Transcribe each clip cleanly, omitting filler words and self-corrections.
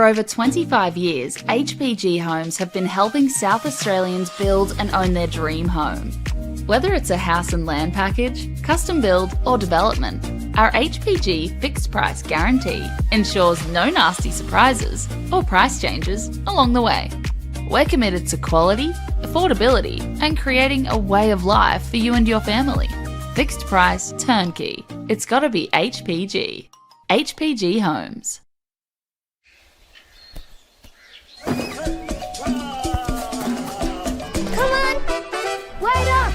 For over 25 years, HPG Homes have been helping South Australians build and own their dream home. Whether it's a house and land package, custom build or development, our HPG fixed price guarantee ensures no nasty surprises or price changes along the way. We're committed to quality, affordability and creating a way of life for you and your family. Fixed price, turnkey. It's gotta be HPG. HPG Homes. Come on! Wait up!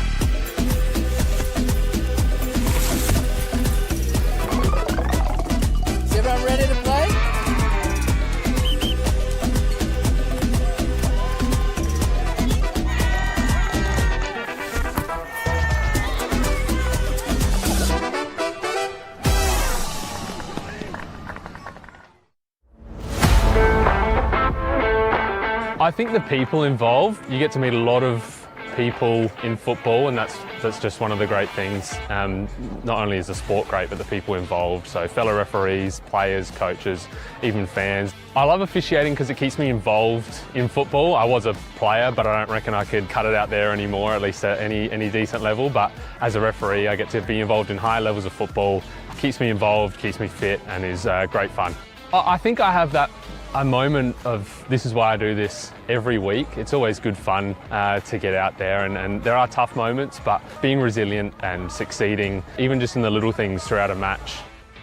Is everyone ready to play? I think the people involved, you get to meet a lot of people in football, and that's just one of the great things. Not only is the sport great, but the people involved. So fellow referees, players, coaches, even fans. I love officiating because it keeps me involved in football. I was a player, but I don't reckon I could cut it out there anymore, at least at any decent level. But as a referee, I get to be involved in high levels of football. Keeps me involved, keeps me fit, and is great fun. I think I have a moment of this is why I do this every week. It's always good fun to get out there, and there are tough moments, but being resilient and succeeding, even just in the little things throughout a match.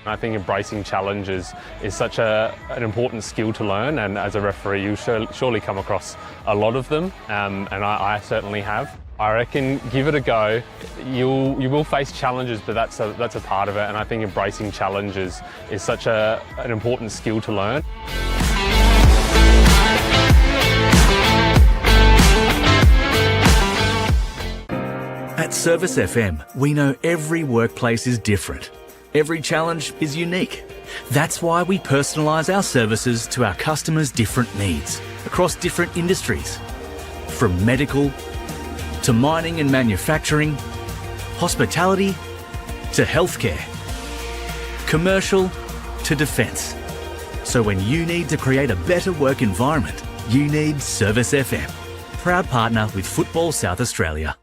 I think embracing challenges is such an important skill to learn, and as a referee you'll surely come across a lot of them, and I certainly have. I reckon give it a go. You will face challenges, but that's a part of it, and I think embracing challenges is such an important skill to learn. At Service FM, we know every workplace is different. Every challenge is unique. That's why we personalise our services to our customers' different needs across different industries. From medical to mining and manufacturing, hospitality to healthcare, commercial to defence. So when you need to create a better work environment, you need Service FM. Proud partner with Football South Australia.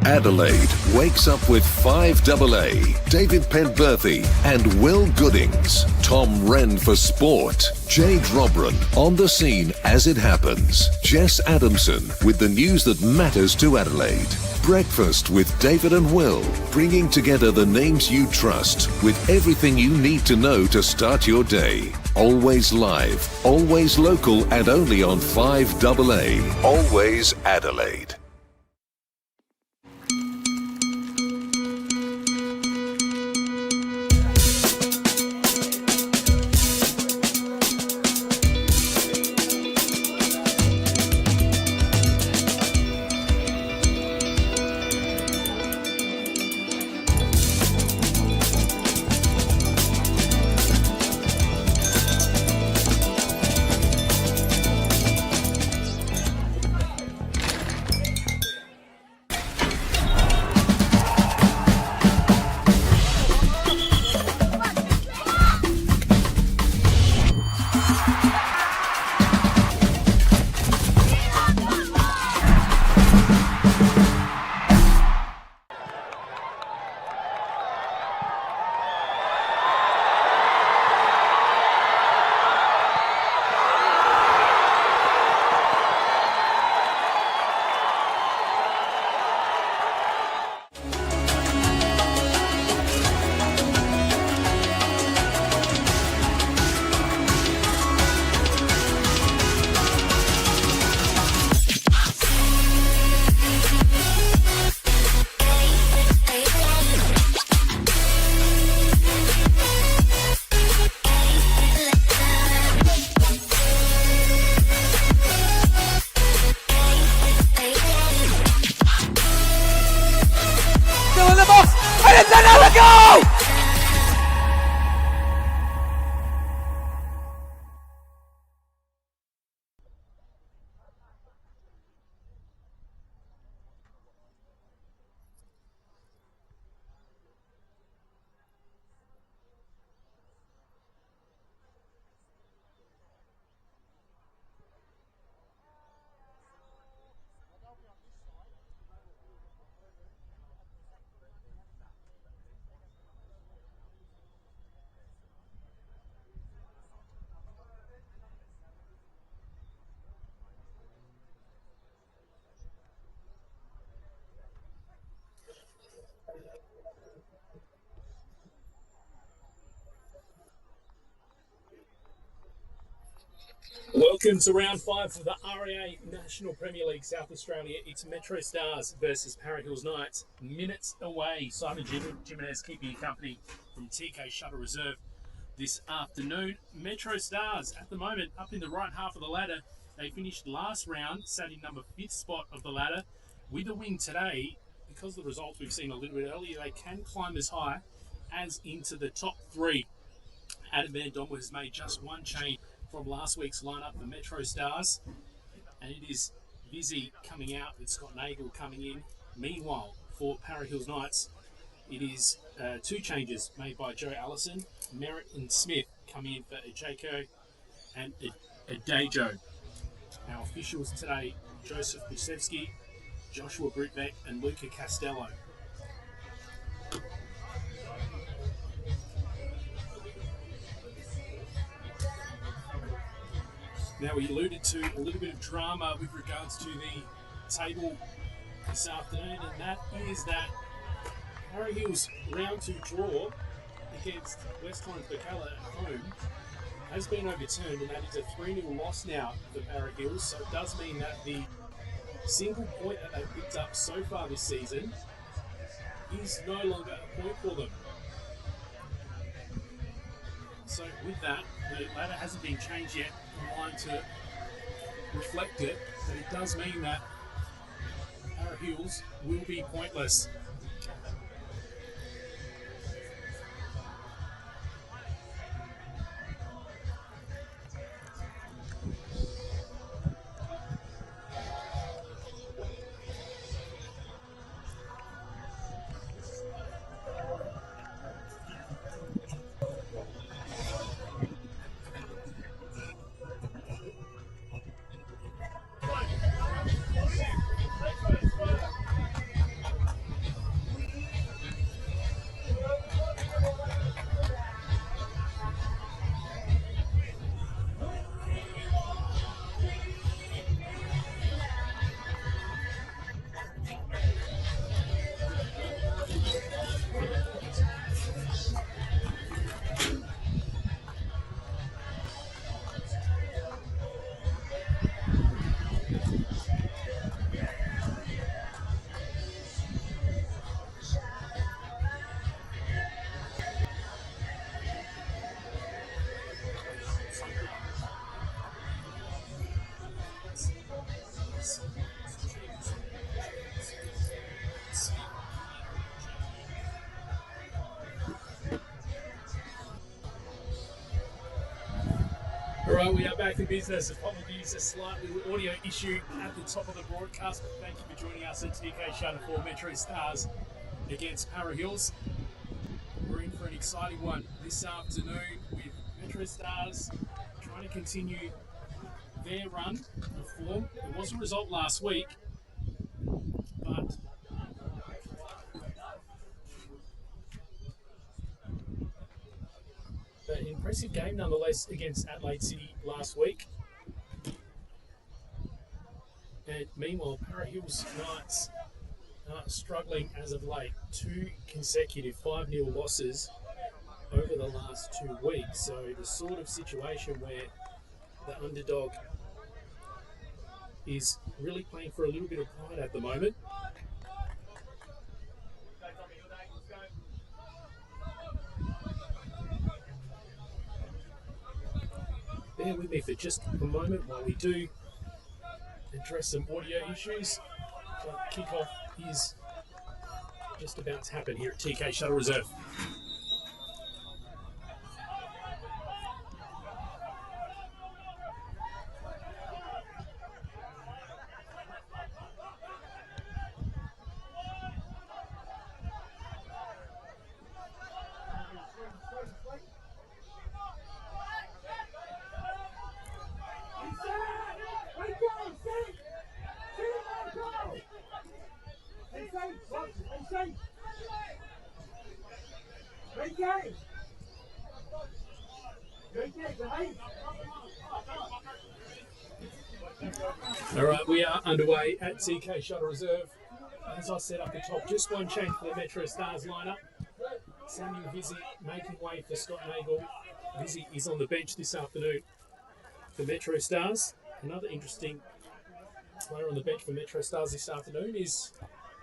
Adelaide wakes up with 5AA, David Penberthy and Will Goodings, Tom Wren for sport, Jade Robran on the scene as it happens, Jess Adamson with the news that matters to Adelaide, Breakfast with David and Will, bringing together the names you trust with everything you need to know to start your day. Always live, always local and only on 5AA, always Adelaide. Welcome to round 5 for the REA National Premier League South Australia. It's MetroStars versus Para Hills Knights. Minutes away. Simon Jimenez keeping you company from TK Shuttle Reserve this afternoon. MetroStars at the moment up in the right half of the ladder. They finished last round, sat in number 5th spot of the ladder. With a win today, because of the results we've seen a little bit earlier, they can climb as high as into the top 3. Adam Van Dongen has made just one change from last week's lineup for MetroStars, and it is Vizzy coming out with Scott Nagel coming in. Meanwhile, for Para Hills Knights, it is 2 changes made by Joe Allison. Merritt and Smith coming in for Ejako and Adejo. Our officials today, Joseph Busevsky, Joshua Britbeck and Luca Castello. Now, we alluded to a little bit of drama with regards to the table this afternoon, and that is that Para Hills' round 2 draw against West Torrens Bacala at home has been overturned, and that is a 3-0 loss now for Para Hills. So it does mean that the single point that they've picked up so far this season is no longer a point for them. So with that, the ladder hasn't been changed yet in line to reflect it, but it does mean that Para Hills will be pointless. Alright, we are back in business. Apologies, a slight little audio issue at the top of the broadcast, but thank you for joining us at TK Shuttle for MetroStars against Para Hills. We're in for an exciting one this afternoon with MetroStars trying to continue their run of form. There was a result last week, but an impressive game nonetheless against Adelaide City last week. And meanwhile, Para Hills Knights are struggling as of late. 2 consecutive 5-0 losses over the last 2 weeks. So the sort of situation where the underdog is really playing for a little bit of pride at the moment. Bear with me for just a moment while we do address some audio issues. But kickoff is just about to happen here at TK Shuttle Reserve. All right, we are underway at TK Shuttle Reserve. As I said up the top, just one change for the MetroStars lineup. Samuel Vizzy making way for Scott Nagel. Vizzy is on the bench this afternoon. for MetroStars. Another interesting player on the bench for MetroStars this afternoon is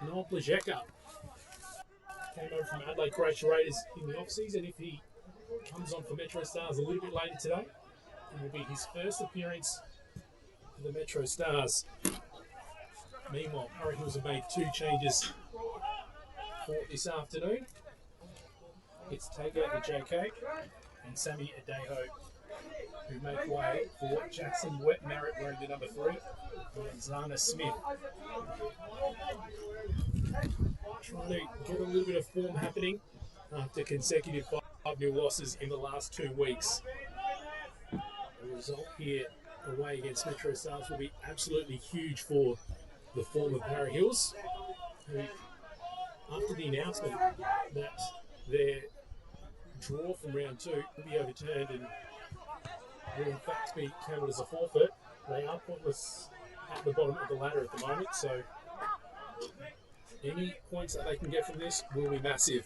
Noel Plajeka. Came over from Adelaide Croatia Raiders in the off-season. If he comes on for MetroStars a little bit later today, it will be his first appearance for the MetroStars. Meanwhile, Para Hills have made 2 changes for this afternoon. It's Taker and JK and Sammy Adejo who make way for Jackson Wet Merritt wearing the number 3 and Zana Smith. Trying to get a little bit of form happening after consecutive 5-0 losses in the last 2 weeks. The result here away against MetroStars will be absolutely huge for the form of Para Hills, who, after the announcement that their draw from round 2 will be overturned and will in fact be counted as a forfeit, they are pointless at the bottom of the ladder at the moment, so any points that they can get from this will be massive.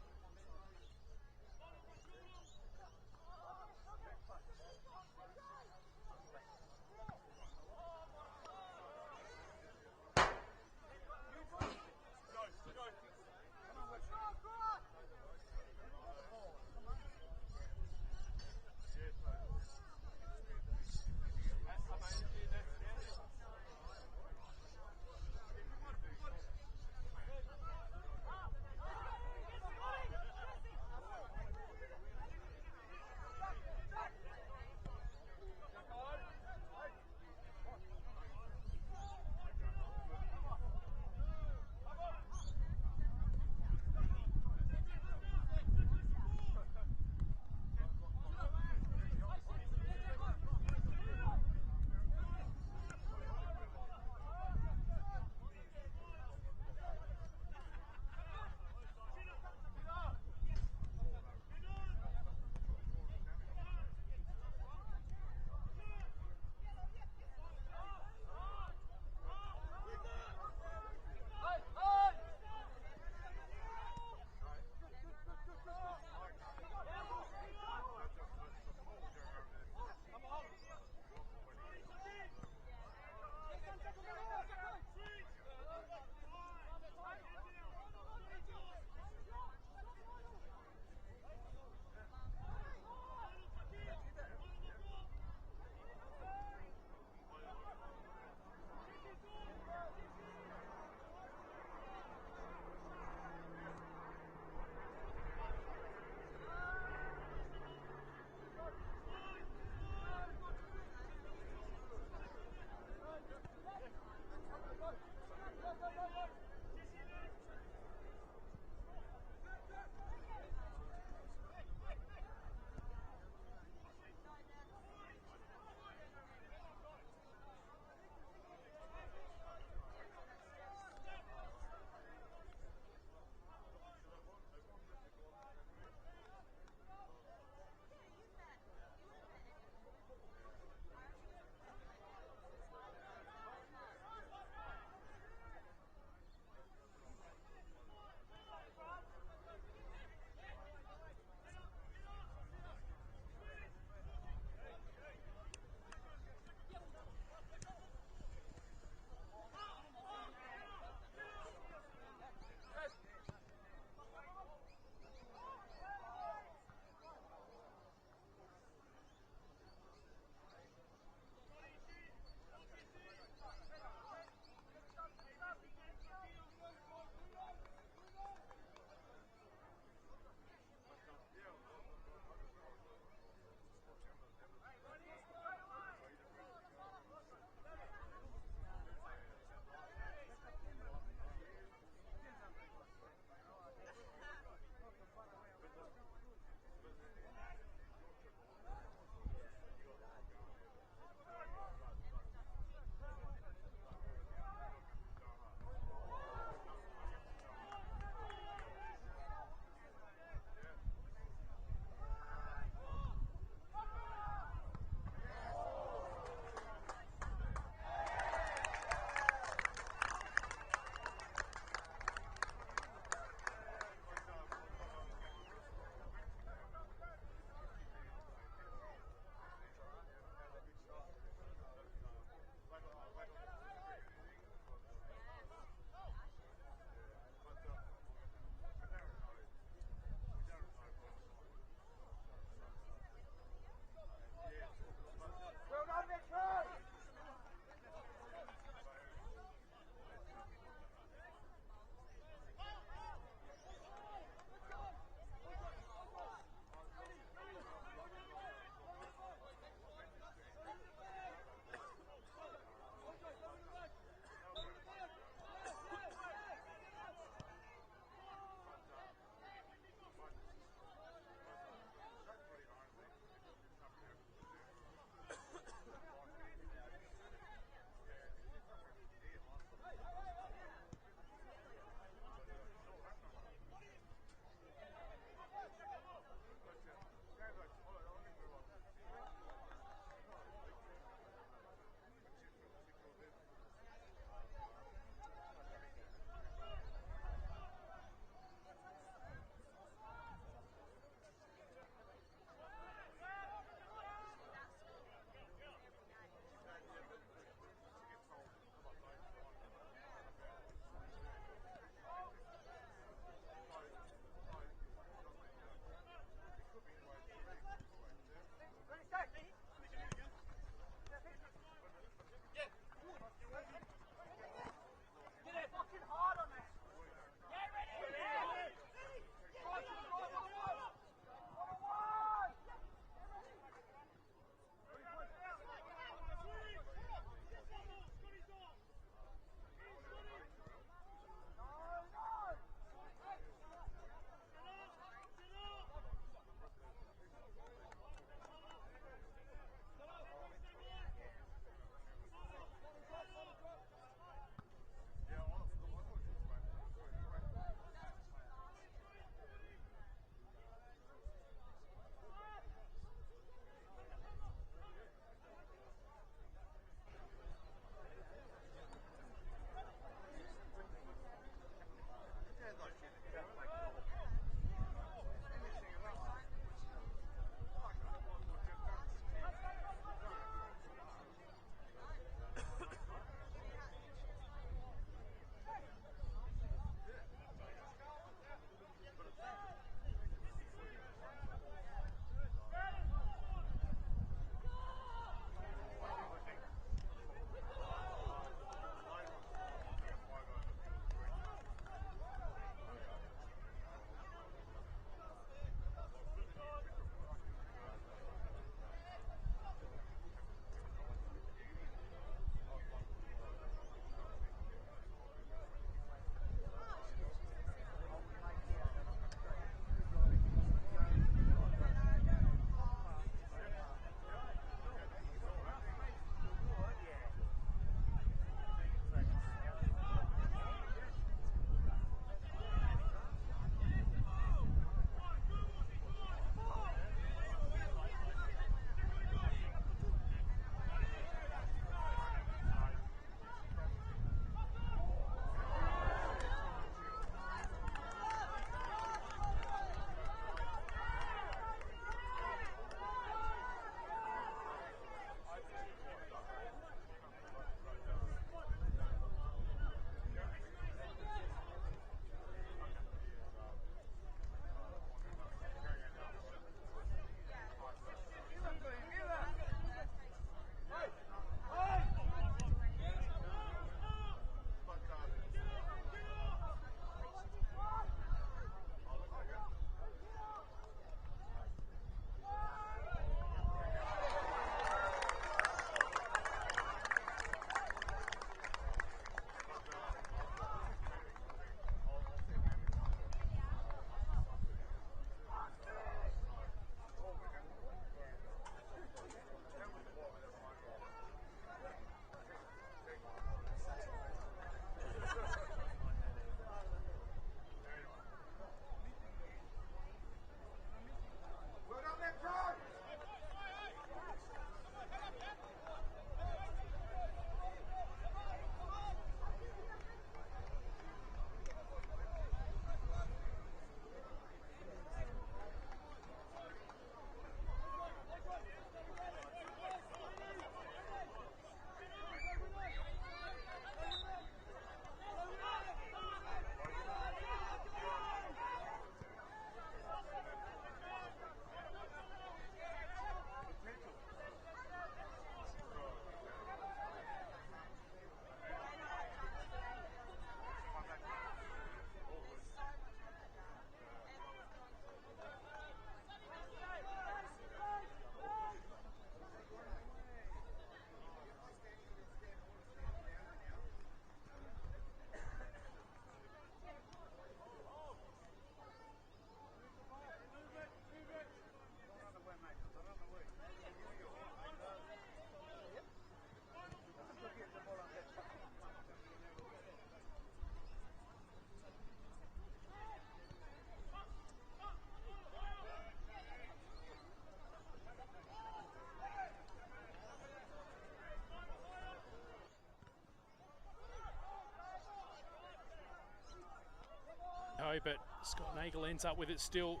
Scott Nagel ends up with it still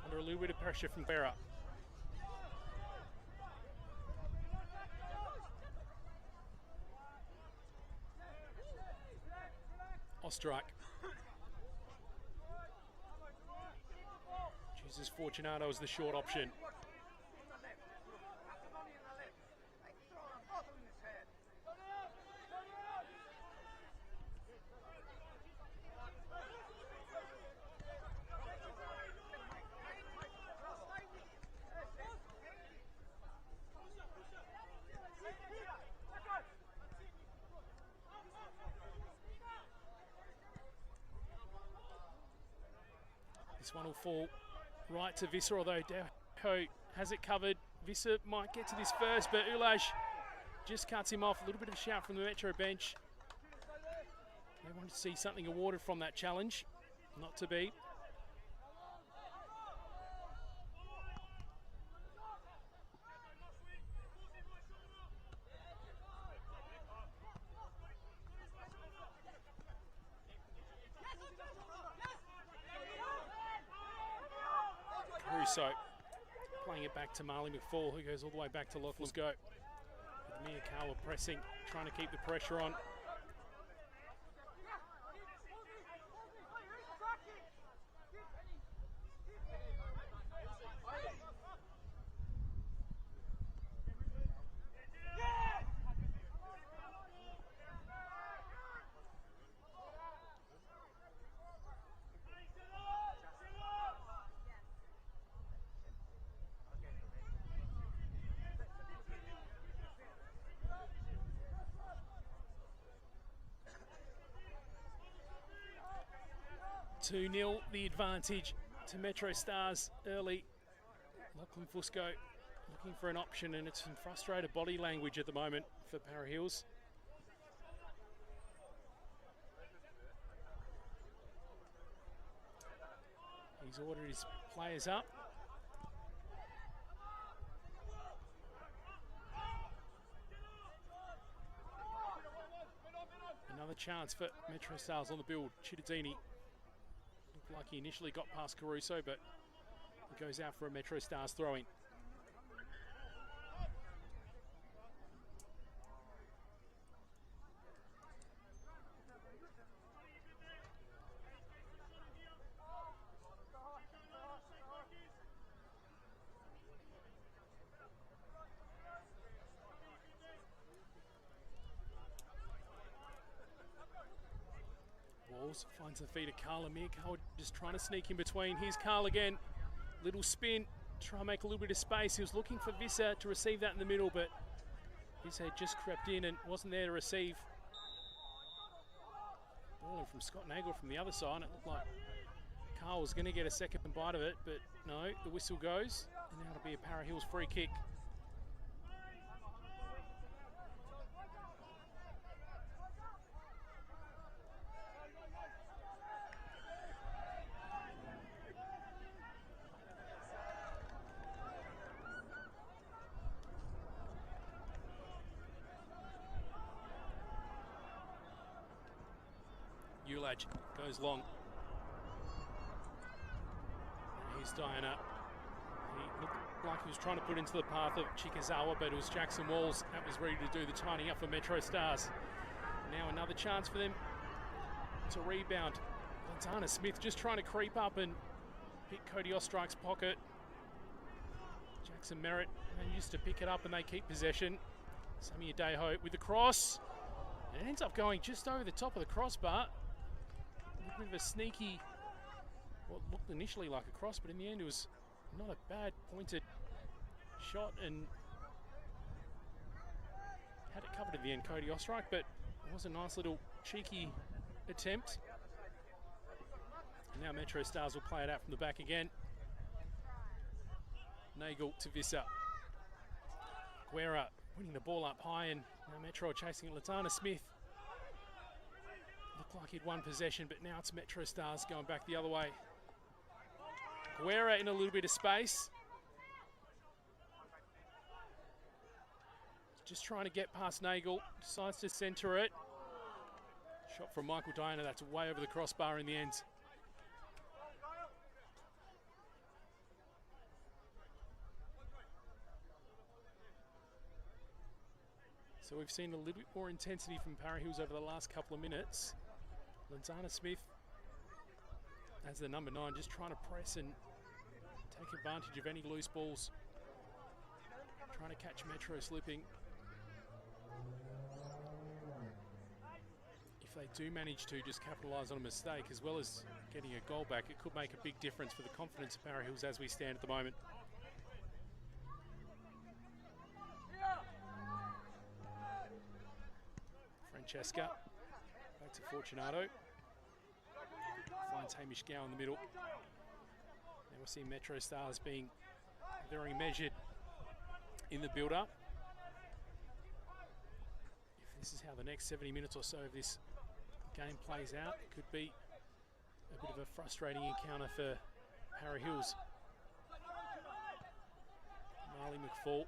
under a little bit of pressure from Guerra. Osterreich chooses Fortunato as the short option. This one will fall right to Visser, although Deho has it covered. Visser might get to this first, but Ulaj just cuts him off. A little bit of a shout from the Metro bench. They want to see something awarded from that challenge. Not to be. Caruso playing it back to Marley McFall, who goes all the way back to Lachlan's go. With Miyakawa pressing, trying to keep the pressure on. Two-0 the advantage to MetroStars early. Lachlan Fusco looking for an option, and it's some frustrated body language at the moment for Para Hills. He's ordered his players up. Another chance for MetroStars on the build. Chittadini looked like he initially got past Caruso, but it goes out for a MetroStars throw-in. Walls finds the feet of Carl Amir. Carl just trying to sneak in between. Here's Carl again. Little spin, try and make a little bit of space. He was looking for Visser to receive that in the middle, but Visser just crept in and wasn't there to receive. Ball in from Scott Nagel from the other side. It looked like Carl was going to get a second bite of it, but no, the whistle goes. And now it'll be a Para Hills free kick. Ulaj goes long. Here's Diana. He looked like he was trying to put into the path of Chikazawa, but it was Jackson Walls that was ready to do the tidying up for MetroStars. Now another chance for them to rebound. Lantana Smith just trying to creep up and hit Cody Ostreich's pocket. Jackson Merritt manages to pick it up and they keep possession. Samir Deho with the cross. And it ends up going just over the top of the crossbar. A little bit of a sneaky, what looked initially like a cross, but in the end it was not a bad pointed shot and had it covered at the end, Cody Ostreich, but it was a nice little cheeky attempt. And now MetroStars will play it out from the back again. Nagel to Visser. Guerra winning the ball up high, and now Metro chasing Latana Smith. Looked like he'd won possession, but now it's MetroStars going back the other way. Guerra in a little bit of space. Just trying to get past Nagel, decides to centre it. Shot from Michael Diana, that's way over the crossbar in the end. So we've seen a little bit more intensity from Para Hills over the last couple of minutes. Lenzana Smith, as the number 9, just trying to press and take advantage of any loose balls. Trying to catch Metro slipping. If they do manage to just capitalise on a mistake as well as getting a goal back, it could make a big difference for the confidence of Para Hills as we stand at the moment. Francesca, back to Fortunato. Finds Hamish Gow in the middle. Now we'll see MetroStars being very measured in the build-up. If this is how the next 70 minutes or so of this game plays out, it could be a bit of a frustrating encounter for Para Hills. Marley McFall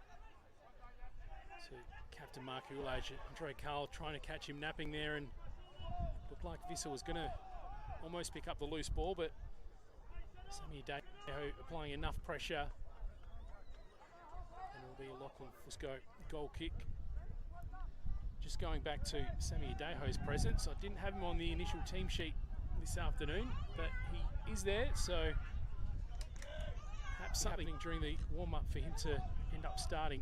to Captain Mark Ulage. Andre Carl trying to catch him napping there, and looked like Vissa was going to almost pick up the loose ball, but Sammy Adejo applying enough pressure, and it'll be a Lachlan Fusco goal kick. Just going back to Sammy Adejo's presence, I didn't have him on the initial team sheet this afternoon, but he is there, so perhaps something during the warm-up for him to end up starting.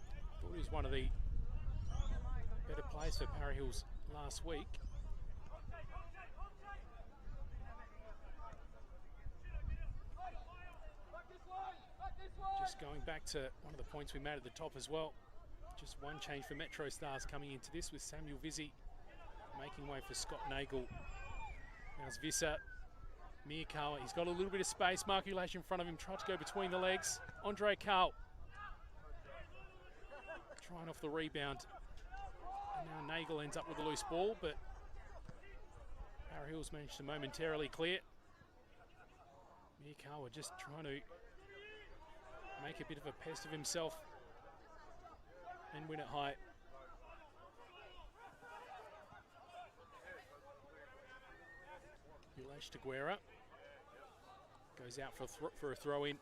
I thought he was one of the better players for Para Hills last week. Just going back to one of the points we made at the top as well. Just one change for MetroStars coming into this, with Samuel Vizzi making way for Scott Nagel. Now it's Vissa, Miyakawa, he's got a little bit of space. Mark Ulash in front of him, tried to go between the legs. Andre Carl trying off the rebound. And now Nagel ends up with a loose ball, but Para Hills managed to momentarily clear. Miyakawa just trying to make a bit of a pest of himself and win it high. Ulash Taguera goes out for a throw-in.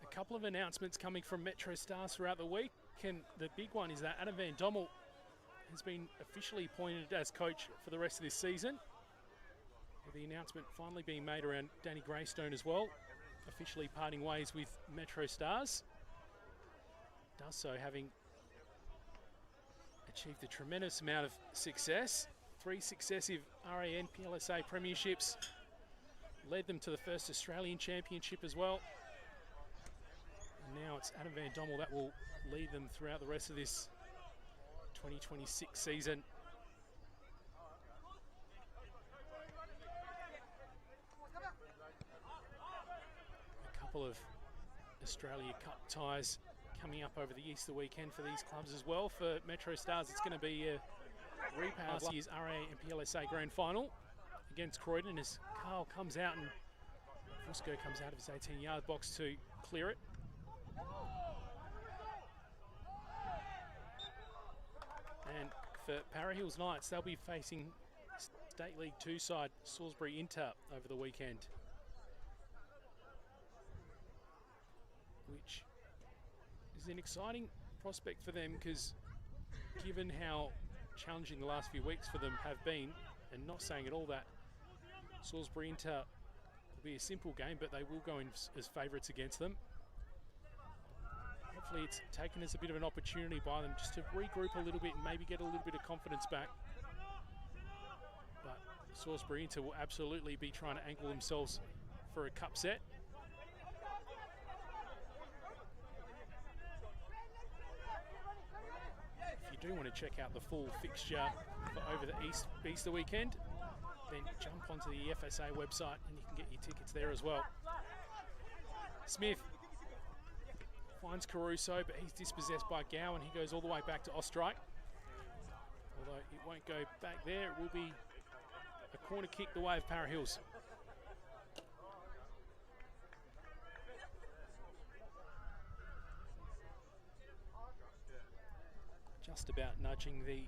A couple of announcements coming from MetroStars throughout the week, and the big one is that Adam Van Dommel has been officially appointed as coach for the rest of this season. With the announcement finally being made around Danny Greystone as well, officially parting ways with MetroStars. Does so having achieved a tremendous amount of success. 3 successive RA NPLSA premierships, led them to the first Australian Championship as well. And now it's Adam Van Dommel that will lead them throughout the rest of this 2026 season. A couple of Australia Cup ties coming up over the Easter weekend for these clubs as well. For MetroStars, it's going to be a replay of last year's RA and PLSA Grand Final against Croydon, as Carl comes out and Fusco comes out of his 18-yard box to clear it. And for Para Hills Knights, they'll be facing State League 2 side Salisbury Inter over the weekend, which is an exciting prospect for them, because given how challenging the last few weeks for them have been, and not saying at all that Salisbury Inter will be a simple game, but they will go in as favourites against them. Hopefully it's taken as a bit of an opportunity by them just to regroup a little bit and maybe get a little bit of confidence back. But Salisbury Inter will absolutely be trying to angle themselves for a cup set. If you do want to check out the full fixture for over the Easter weekend, then jump onto the FSA website and you can get your tickets there as well. Smith finds Caruso, but he's dispossessed by Gow, and he goes all the way back to Ostrike. Although it won't go back there, it will be a corner kick the way of Para Hills. Just about nudging the,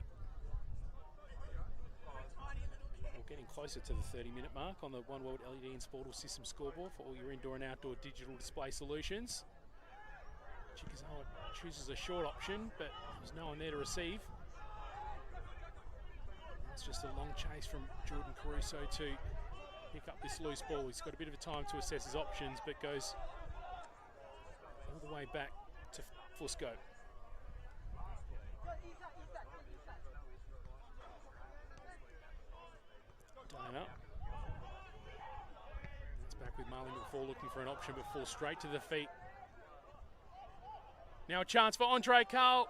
or getting closer to the 30-minute mark on the One World LED and Sportal System scoreboard for all your indoor and outdoor digital display solutions. Chikazawa chooses a short option, but there's no one there to receive. It's just a long chase from Jordan Caruso to pick up this loose ball. He's got a bit of time to assess his options, but goes all the way back to Fusco. Diana. It's back with Marley McFall looking for an option, but falls straight to the feet. Now a chance for Andre Carl.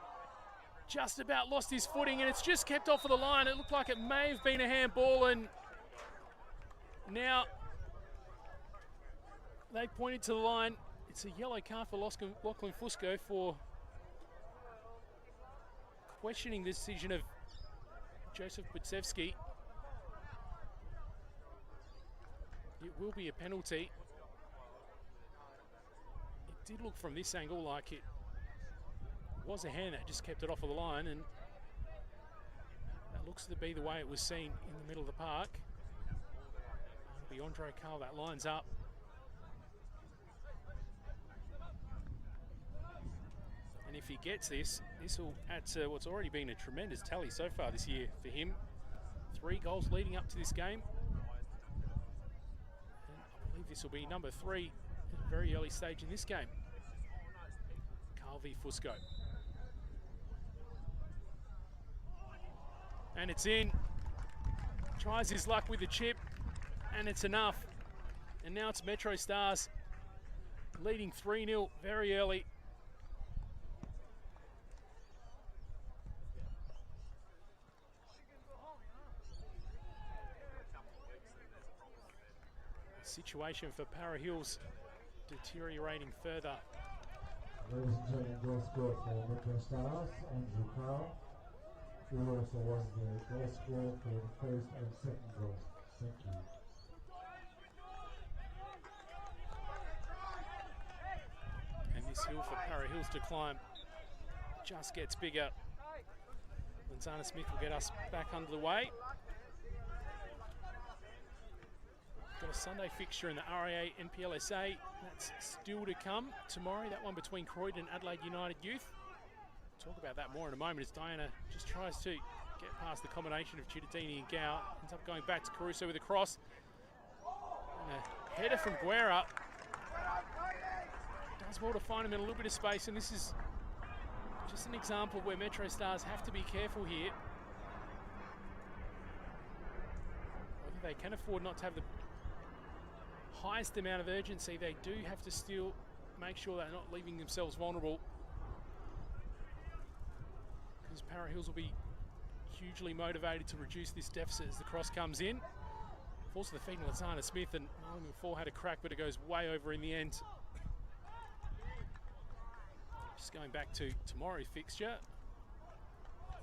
Just about lost his footing, and it's just kept off of the line. It looked like it may have been a handball, and now they pointed to the line. It's a yellow card for Lachlan Fusco for questioning the decision of Joseph Budzewski. It will be a penalty. It did look from this angle like it was a hand that just kept it off of the line, and that looks to be the way it was seen in the middle of the park. It'll be Andre Carl that lines up. And if he gets this, this will add to what's already been a tremendous tally so far this year for him. 3 goals leading up to this game. And I believe this will be number 3 at a very early stage in this game. Carl v Fusco. And it's in. Tries his luck with the chip, and it's enough. And now it's MetroStars leading 3-0 very early. The situation for Para Hills deteriorating further. Ladies and gentlemen, goal scored for MetroStars, Andrew Carl, who also was the goal scorer for the first and second goals. Thank you. And this hill for Para Hills to climb just gets bigger. Lanzana Smith will get us back under the way. Got a Sunday fixture in the RAA NPLSA. That's still to come tomorrow. That one between Croydon and Adelaide United Youth. Talk about that more in a moment as Diana just tries to get past the combination of Cittadini and Gow. Ends up going back to Caruso with a cross. And a header from Guerra. Does well to find him in a little bit of space, and this is just an example of where MetroStars have to be careful here. Whether they can afford not to have the highest amount of urgency, they do have to still make sure they're not leaving themselves vulnerable, because Para Hills will be hugely motivated to reduce this deficit as the cross comes in. Falls to the feet of Lanzana Smith, and Marlon McFall had a crack, but it goes way over in the end. Just going back to tomorrow's fixture,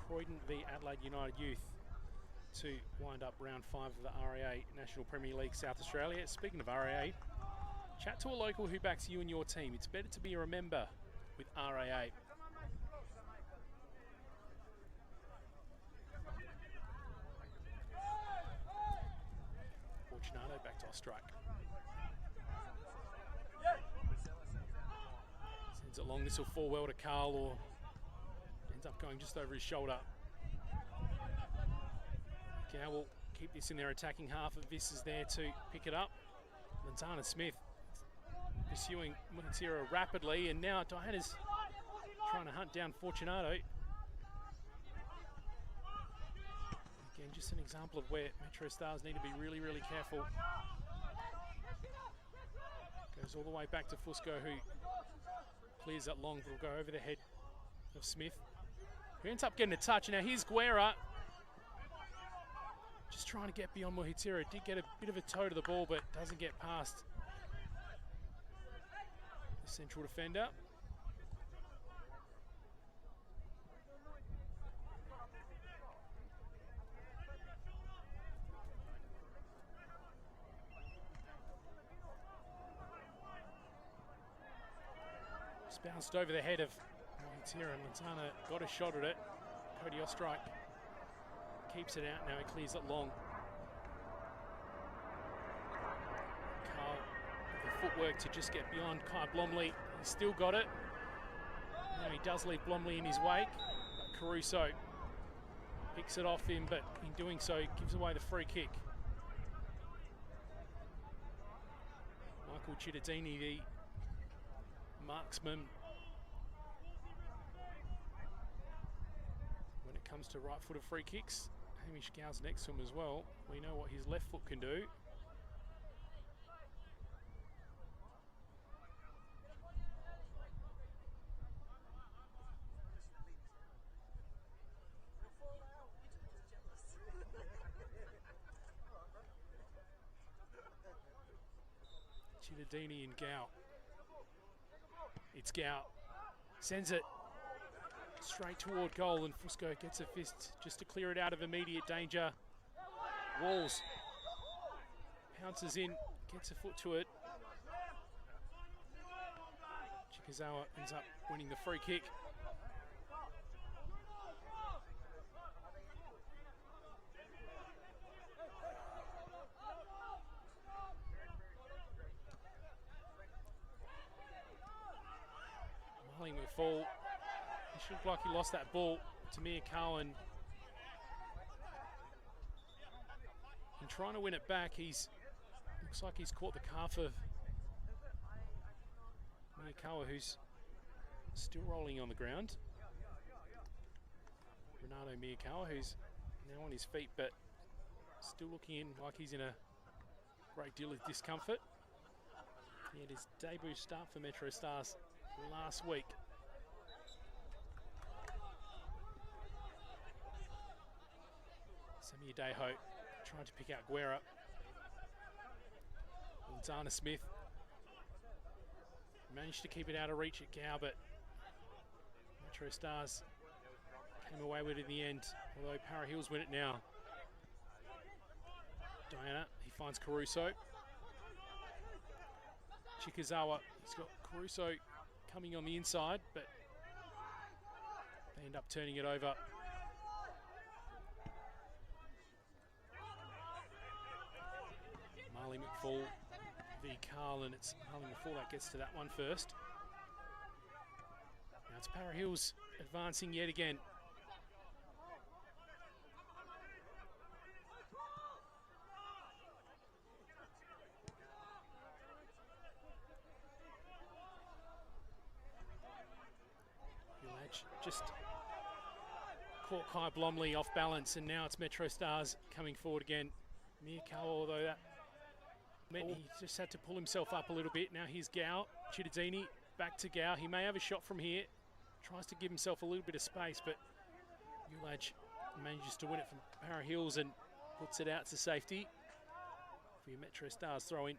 Croydon v Adelaide United Youth to wind up round 5 of the RAA National Premier League South Australia. Speaking of RAA, chat to a local who backs you and your team. It's better to be a member with RAA. Fortunato back to Ostrike. Sends it long. This will fall well to Carl, or ends up going just over his shoulder. Gow will keep this in their attacking half. Vis is there to pick it up. Lanzana Smith pursuing Montero rapidly, and now Diana's trying to hunt down Fortunato. Again, just an example of where MetroStars need to be really, really careful. Goes all the way back to Fusco, who clears that long, but will go over the head of Smith, who ends up getting a touch. Now here's Guerra, just trying to get beyond Mohitiro. Did get a bit of a toe to the ball, but doesn't get past the central defender. Just bounced over the head of Mohitiro, and Montana got a shot at it. Cody Ostrike keeps it out now, he clears it long. Carl with the footwork to just get beyond Kai Blomley. He's still got it. Now he does leave Blomley in his wake, but Caruso picks it off him, but in doing so, he gives away the free kick. Michael Cittadini, the marksman. When it comes to right-footed free kicks, Hamish Gow's next to him as well. We know what his left foot can do. Cittadini and Gow. It's Gow. Sends it straight toward goal, and Fusco gets a fist just to clear it out of immediate danger. Walls pounces in, gets a foot to it. Chikazawa ends up winning the free kick. Marling with fall. He should look like he lost that ball to Mia Cowan. In trying to win it back, looks like he's caught the calf of Miyakawa, who's still rolling on the ground. Renato Miyakawa, who's now on his feet, but still looking like he's in a great deal of discomfort. He had his debut start for MetroStars last week. Sammy Adeho trying to pick out Guerra. Dana Smith managed to keep it out of reach at Gow, but MetroStars came away with it in the end, although Para Hills win it now. Diana, he finds Caruso. Chikazawa, he's got Caruso coming on the inside, but they end up turning it over. Marley McFall v. Carl, and it's Marley McFall that gets to that one first. Now it's Para Hills advancing yet again. Just caught Kai Blomley off balance, and now it's MetroStars coming forward again. Miyakawa, although that meant he just had to pull himself up a little bit. Now here's Gow, Cittadini, back to Gow. He may have a shot from here. Tries to give himself a little bit of space, but Ulaj manages to win it from Para Hills and puts it out to safety for your MetroStars throw in.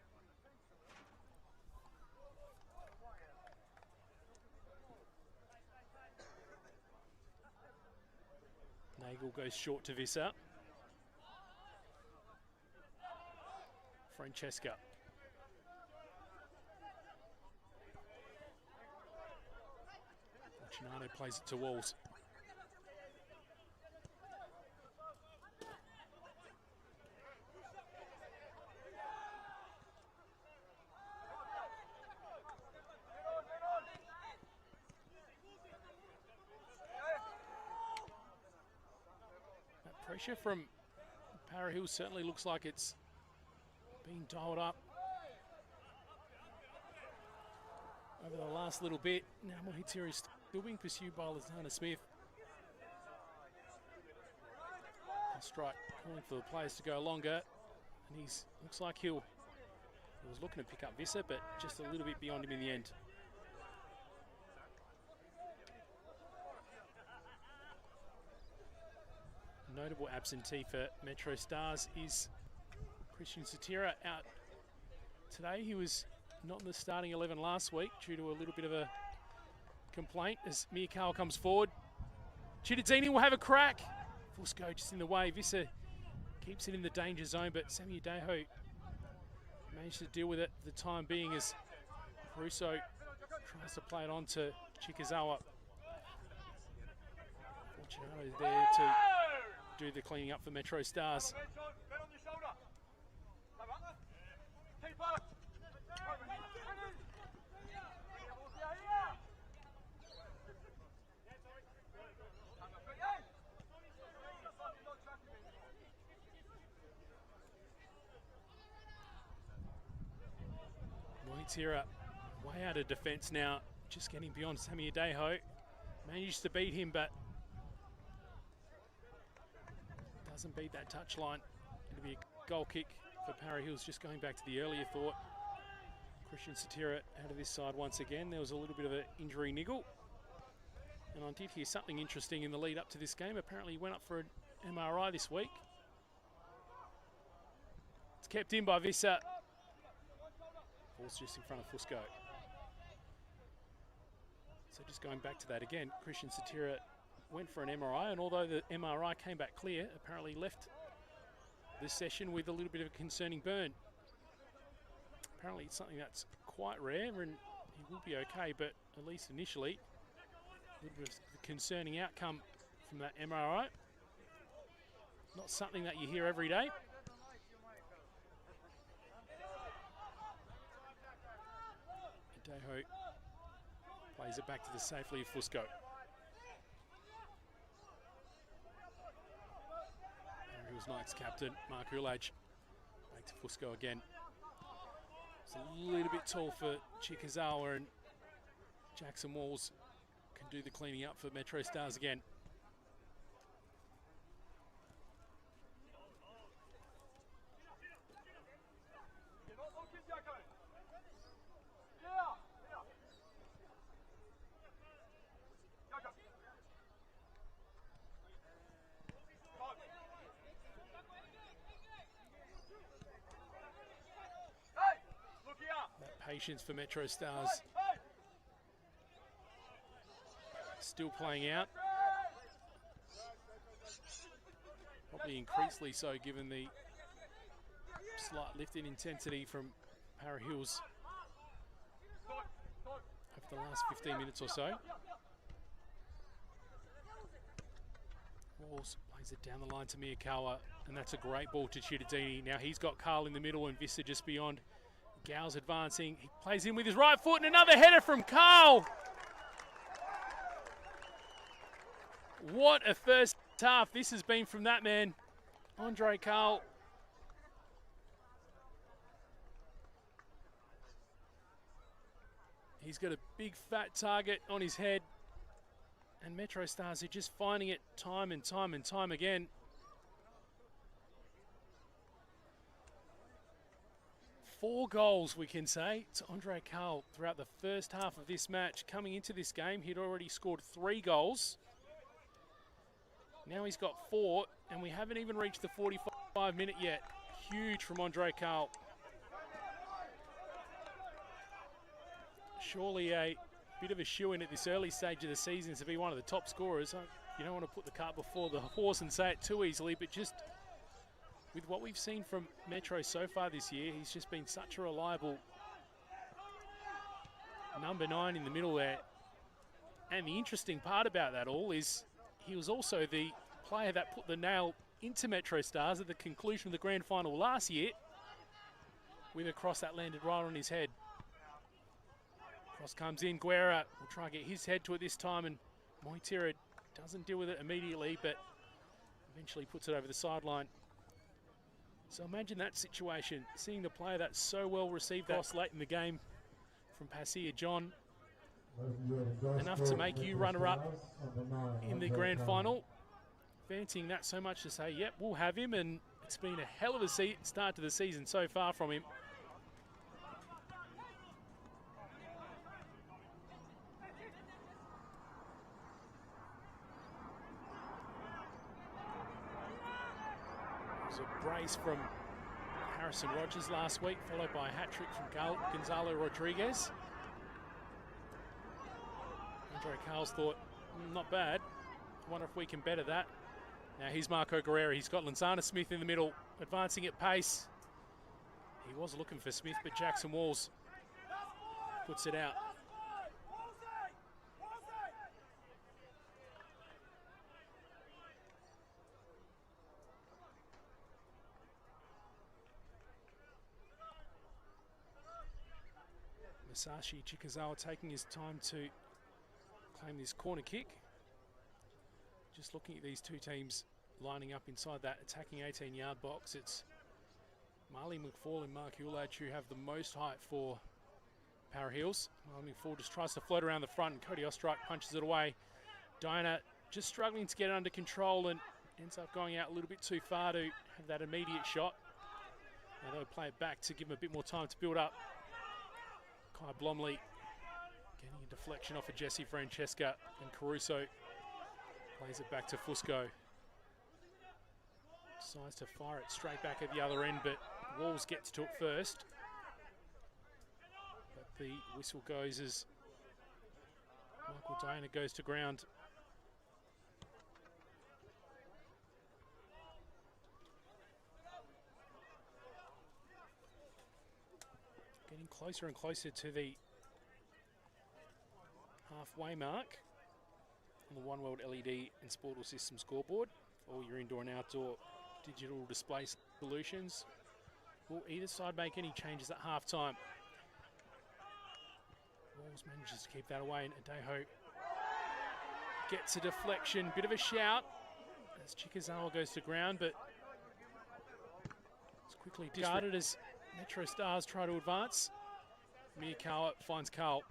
Nagel goes short to Visser. Francesca. Fortunato plays it to Walls. Pressure from Para Hills certainly looks like it's being dialed up over the last little bit. Now Mohitiri is still being pursued by Lazana Smith. And Strike calling for the players to go longer, and looks like he was looking to pick up Visser, but just a little bit beyond him in the end. Notable absentee for MetroStars is Christian Satira out today. He was not in the starting 11 last week due to a little bit of a complaint as Miyakawa comes forward. Cittadini will have a crack. Fusco just in the way. Visser keeps it in the danger zone, but Sammy Adeho managed to deal with it for the time being as Caruso tries to play it on to Chikazawa. Fortunato there to do the cleaning up for MetroStars. Moitira way out of defence now, just getting beyond Sammy Adejo. Managed to beat him, but doesn't beat that touch line. It'll be a goal kick for Para Hills, just going back to the earlier thought. Christian Satira out of this side once again. There was a little bit of an injury niggle. And I did hear something interesting in the lead up to this game. Apparently he went up for an MRI this week. It's kept in by Visser. Ball's just in front of Fusco. So just going back to that again, Christian Satira went for an MRI, and although the MRI came back clear, apparently left this session with a little bit of a concerning burn. Apparently it's something that's quite rare, and he will be okay, but at least initially, a little bit of a concerning outcome from that MRI. Not something that you hear every day. Adejo plays it back to the safely of Fusco. Hills Knights captain Mark Ulage. Back to Fusco again. It's a little bit tall for Chikazawa, and Jackson Walls can do the cleaning up for MetroStars again. That patience for MetroStars still playing out. Probably increasingly so given the slight lift in intensity from Para Hills over the last 15 minutes or so. Walls plays it down the line to Miyakawa, and that's a great ball to Chittadini. Now he's got Carl in the middle and Vista just beyond. Gow's advancing. He plays in with his right foot, and another header from Carl. What a first half this has been from that man, Andre Carl. He's got a big fat target on his head, and MetroStars are just finding it time and time and time again. 4 goals, we can say, to Andre Carl throughout the first half of this match. Coming into this game, he'd already scored 3 goals. Now he's got 4, and we haven't even reached the 45 minute yet. Huge from Andre Carl. Surely a bit of a shoe-in at this early stage of the season to be one of the top scorers. You don't want to put the cart before the horse and say it too easily, but just with what we've seen from Metro so far this year, he's just been such a reliable number 9 in the middle there. And the interesting part about that all is he was also the player that put the nail into MetroStars at the conclusion of the grand final last year with a cross that landed right on his head. Cross comes in, Guerra will try and get his head to it this time, and Moitira doesn't deal with it immediately, but eventually puts it over the sideline. So imagine that situation, seeing the player that's so well received that late in the game from Passia John, enough to make you runner-up in the grand final. Fancying that so much to say, yep, we'll have him, and it's been a hell of a start to the season so far from him. It was a brace from Harrison Rogers last week, followed by a hat-trick from Gonzalo Rodriguez. Andre Carl's thought, not bad. I wonder if we can better that. Now here's Marco Guerrero. He's got Lanzana Smith in the middle, advancing at pace. He was looking for Smith, but Jackson Walls puts it out. Masashi Chikazawa taking his time to claim this corner kick. Just looking at these two teams lining up inside that attacking 18-yard box, it's Marley McFall and Mark Ulage who have the most height for Para Heels. Moving forward, just tries to float around the front, and Cody Ostrike punches it away. Diana just struggling to get it under control and ends up going out a little bit too far to have that immediate shot. Now they'll play it back to give him a bit more time to build up. Kai Blomley getting a deflection off of Jesse Francesca, and Caruso plays it back to Fusco. Decides to fire it straight back at the other end, but Walls gets to it first. But the whistle goes as Michael Diana goes to ground. Getting closer and closer to the halfway mark on the One World LED and Sportal System scoreboard. All your indoor and outdoor digital display solutions. Will either side make any changes at halftime? Walls manages to keep that away, and Adejo gets a deflection. Bit of a shout as Chikazawa goes to ground, but it's quickly discarded as MetroStars try to advance. Miyakawa finds Carl.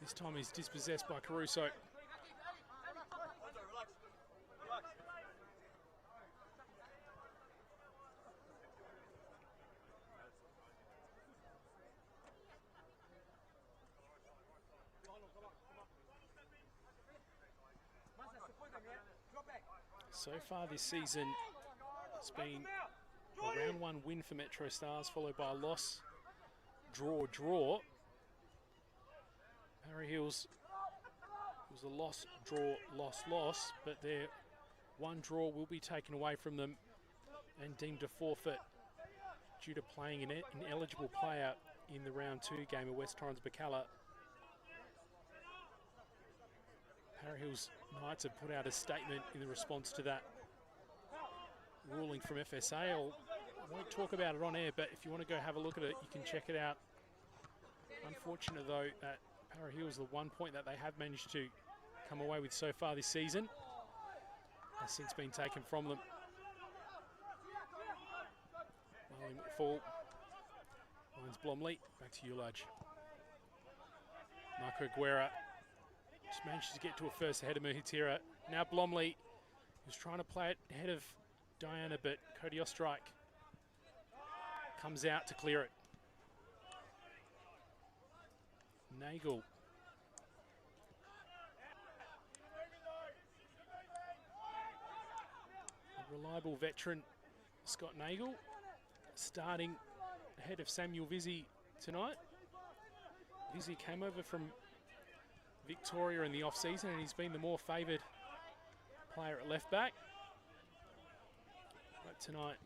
This time he's dispossessed by Caruso. So far this season, it's been a round one win for MetroStars, followed by a loss, draw. Para Heels was a loss, draw, loss, but their one draw will be taken away from them and deemed a forfeit due to playing an ineligible player in the round 2 game of West Torrens Bacala. Para Heels Knights have put out a statement in response to that ruling from FSA. I won't talk about it on air, but if you want to go have a look at it, you can check it out. Unfortunate though that Para Heels, the 1 point that they have managed to come away with so far this season, has since been taken from them. Marley McFall finds Blomley, back to Ulage. Marco Guerra just manages to get to it first ahead of Muhitira. Now Blomley was trying to play it ahead of Diana, but Cody Ostrike comes out to clear it. Nagel. A reliable veteran, Scott Nagel, starting ahead of Samuel Vizzi tonight. Vizzi came over from Victoria in the off-season, and he's been the more favoured player at left back. But tonight,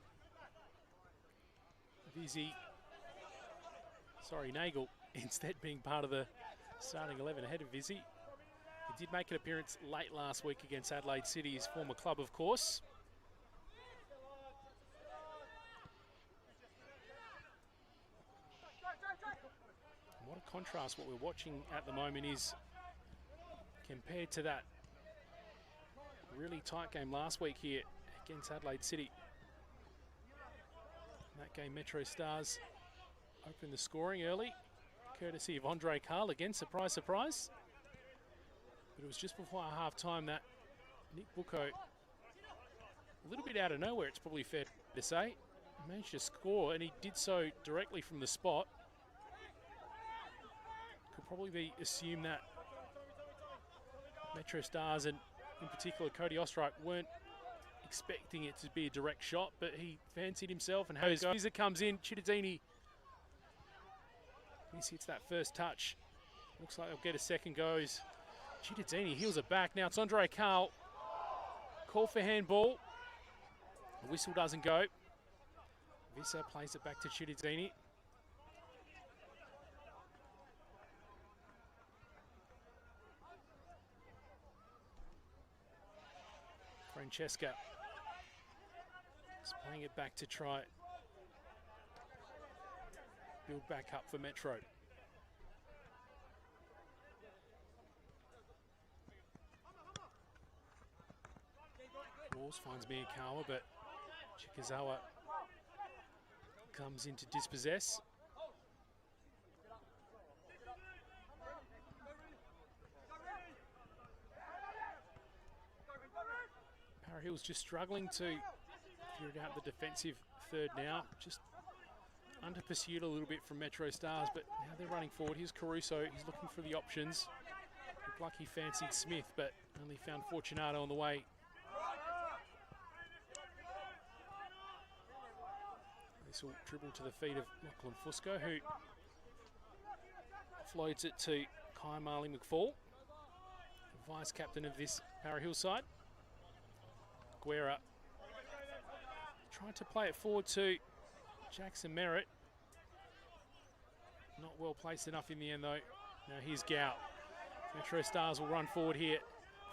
Nagel instead being part of the starting 11 ahead of Vizzi. He did make an appearance late last week against Adelaide City, his former club, of course. And what a contrast what we're watching at the moment is compared to that really tight game last week here against Adelaide City. In that game, MetroStars opened the scoring early, courtesy of Andre Carl again, surprise, surprise. But it was just before half-time that Nick Bucco, a little bit out of nowhere, it's probably fair to say, managed to score, and he did so directly from the spot. Could probably be assumed that MetroStars, and in particular Cody Ostrike, weren't expecting it to be a direct shot, but he fancied himself and as it comes in, Cittadini. This hits that first touch. Looks like they'll get a second goes. Cittadini heels it back. Now it's Andre Carl. Call for handball. The whistle doesn't go. Visser plays it back to Cittadini. Francesca is playing it back to try build back up for Metro. Walls finds Miyakawa, but Chikazawa comes in to dispossess. Hills just struggling to figure out the defensive third now. Just under pursued a little bit from MetroStars, but now they're running forward. Here's Caruso. He's looking for the options. Looked like he fancied Smith, but only found Fortunato on the way. This will dribble to the feet of Lachlan Fusco, who floats it to Kai Marley McFall, the vice captain of this Para Hills side. Guerra tried to play it forward to Jackson Merritt. Not well placed enough in the end though. Now here's Gow. MetroStars will run forward here.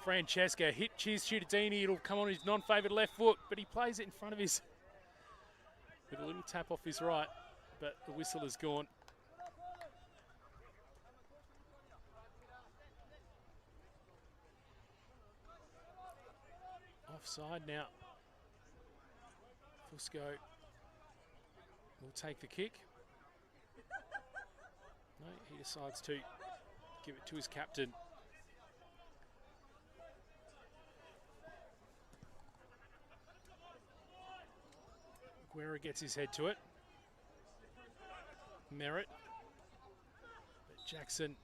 Francesca hit Ciudadini. It'll come on his non-favoured left foot, but he plays it in front of his, with a little tap off his right, but the whistle is gone. Offside now. Fusco will take the kick. No, he decides to give it to his captain. Guerra gets his head to it. Merritt. But Jackson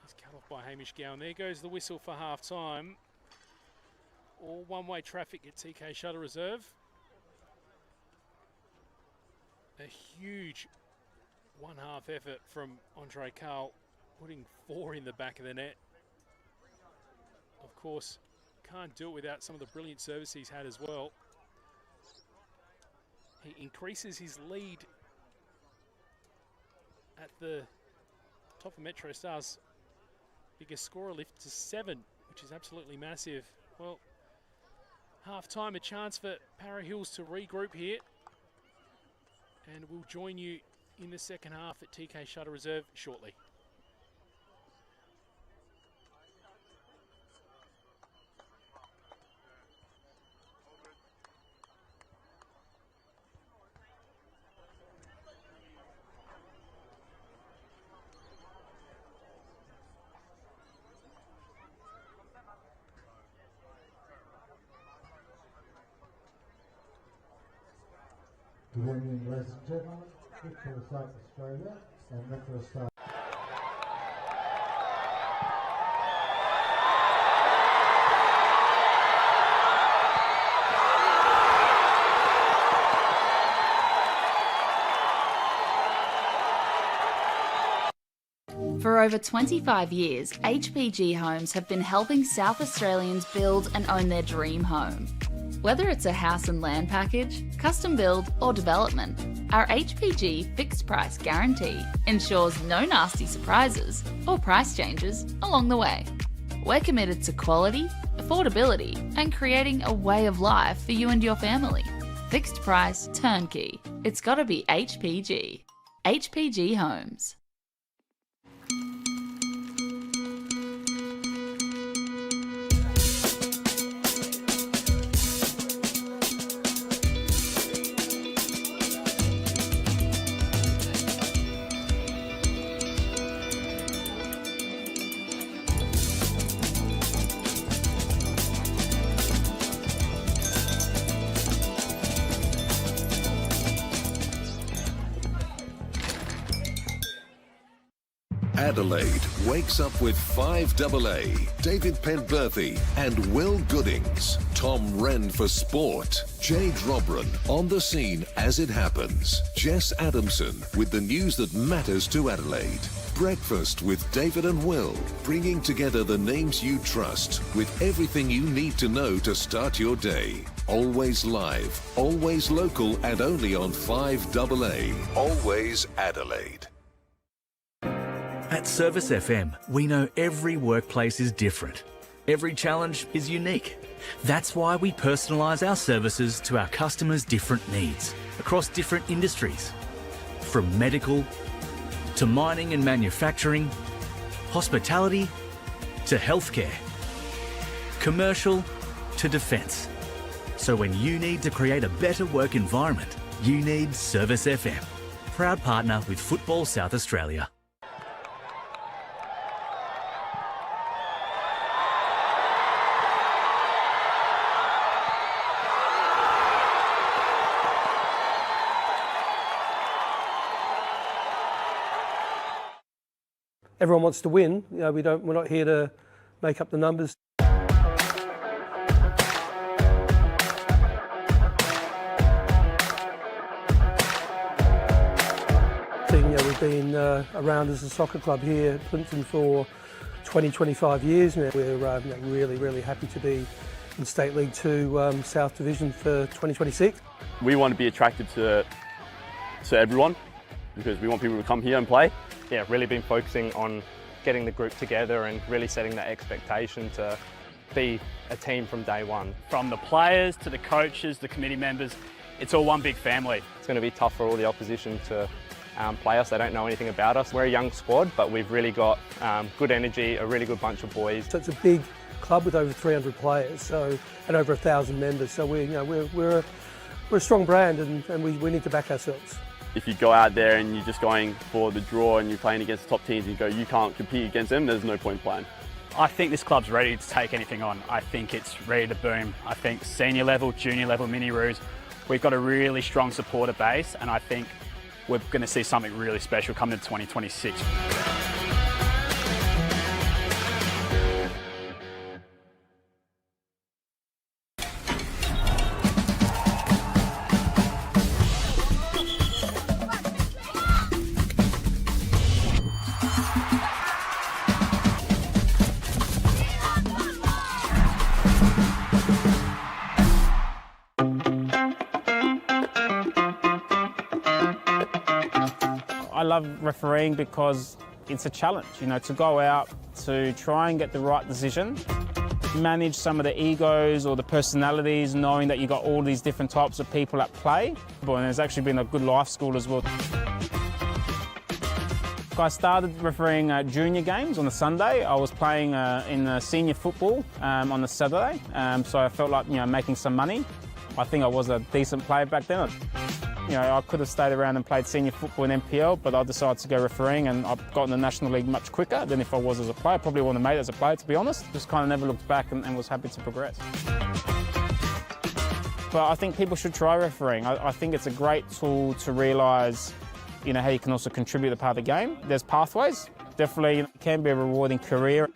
is cut off by Hamish Gow. And there goes the whistle for half time. All one-way traffic at TK Shuttle Reserve. A huge one-half effort from Andre Carl, putting 4 in the back of the net. Of course, can't do it without some of the brilliant service he's had as well. He increases his lead at the top of MetroStars' biggest scorer lift to 7, which is absolutely massive. Well, half-time, a chance for Para Hills to regroup here. And we'll join you in the second half at TK Shuttle Reserve shortly. Good evening, ladies and gentlemen. Good for South Australia and MetroStars. For over 25 years, HPG Homes have been helping South Australians build and own their dream home. Whether it's a house and land package, custom build or development, our HPG fixed price guarantee ensures no nasty surprises or price changes along the way. We're committed to quality, affordability and creating a way of life for you and your family. Fixed price turnkey. It's gotta be HPG. HPG Homes. Adelaide wakes up with 5AA, David Penberthy and Will Goodings. Tom Wren for sport. Jay Drobran on the scene as it happens. Jess Adamson with the news that matters to Adelaide. Breakfast with David and Will, bringing together the names you trust with everything you need to know to start your day. Always live, always local and only on 5AA. Always Adelaide. At Service FM, we know every workplace is different. Every challenge is unique. That's why we personalise our services to our customers' different needs across different industries. From medical to mining and manufacturing, hospitality to healthcare, commercial to defence. So when you need to create a better work environment, you need Service FM. Proud partner with Football South Australia. everyone wants to win. You know, we're not here to make up the numbers. We've been around as a soccer club here at Plympton for 20-25 years now. We're really happy to be in State League 2 South Division for 2026. We want to be attractive to everyone because we want people to come here and play. Yeah, really been focusing on getting the group together and really setting that expectation to be a team from day one. From the players to the coaches, the committee members, it's all one big family. It's going to be tough for all the opposition to play us. They don't know anything about us. We're a young squad, but we've really got good energy, a really good bunch of boys. So it's a big club with over 300 players, and over 1,000 members. So we're a strong brand, and we need to back ourselves. If you go out there and you're just going for the draw and you're playing against the top teams and you go, you can't compete against them, there's no point playing. I think this club's ready to take anything on. I think it's ready to boom. I think senior level, junior level, mini-roos, we've got a really strong supporter base, and I think we're going to see something really special coming to 2026. I love refereeing because it's a challenge, you know, to go out to try and get the right decision, manage some of the egos or the personalities, knowing that you've got all these different types of people at play. And there's actually been a good life school as well. I started refereeing junior games on the Sunday. I was playing in senior football on the Saturday, so I felt like, you know, making some money. I think I was a decent player back then. You know, I could have stayed around and played senior football in NPL, but I decided to go refereeing, and I've got in the National League much quicker than if I was as a player. Probably wouldn't have made it as a player, to be honest. Just kind of never looked back and was happy to progress. But I think people should try refereeing. I think it's a great tool to realise, you know, how you can also contribute to part of the game. There's pathways. Definitely it can be a rewarding career.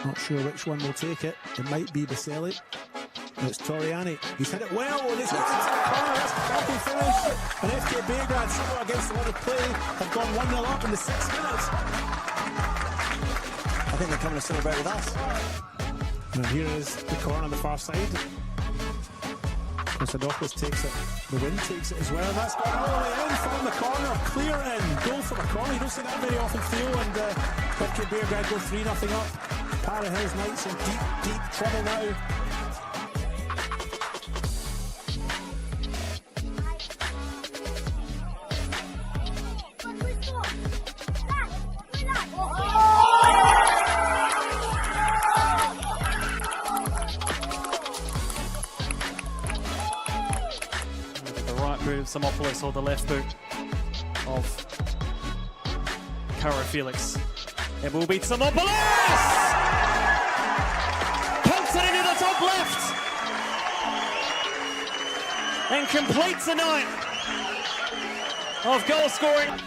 Not sure which one will take it. It might be Baselli. It's Toriani. He's hit it well, and he's hit it into the corner. That's a cracking finish. And FK Beograd, similar against the line of play, have gone 1-0 up in the 6 minutes. I think they're coming to celebrate with us. And here is the corner on the far side. Konstadopoulos takes it. The wind takes it as well. And that's gone all the way in from the corner. Clear in. Goal from a corner. You don't see that very often, Theo. And FK Beograd go 3-0 up. Para Hills Knights in deep trouble now. The right move, Samopoulos, or the left boot of Caro Felix. It will be Samopoulos! Into the top left and completes the night of goal scoring.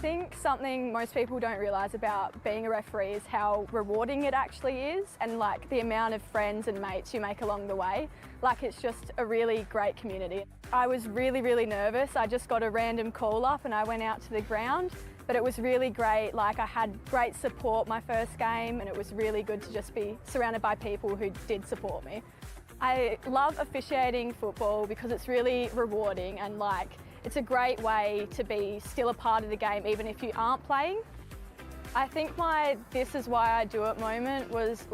think something most people don't realise about being a referee is how rewarding it actually is, and like the amount of friends and mates you make along the way. Like, it's just a really great community. I was really nervous. I just got a random call up and I went out to the ground, but it was really great. Like, I had great support my first game, and it was really good to just be surrounded by people who did support me. I love officiating football because it's really rewarding, and like, it's a great way to be still a part of the game even if you aren't playing. I think my "this is why I do it" moment was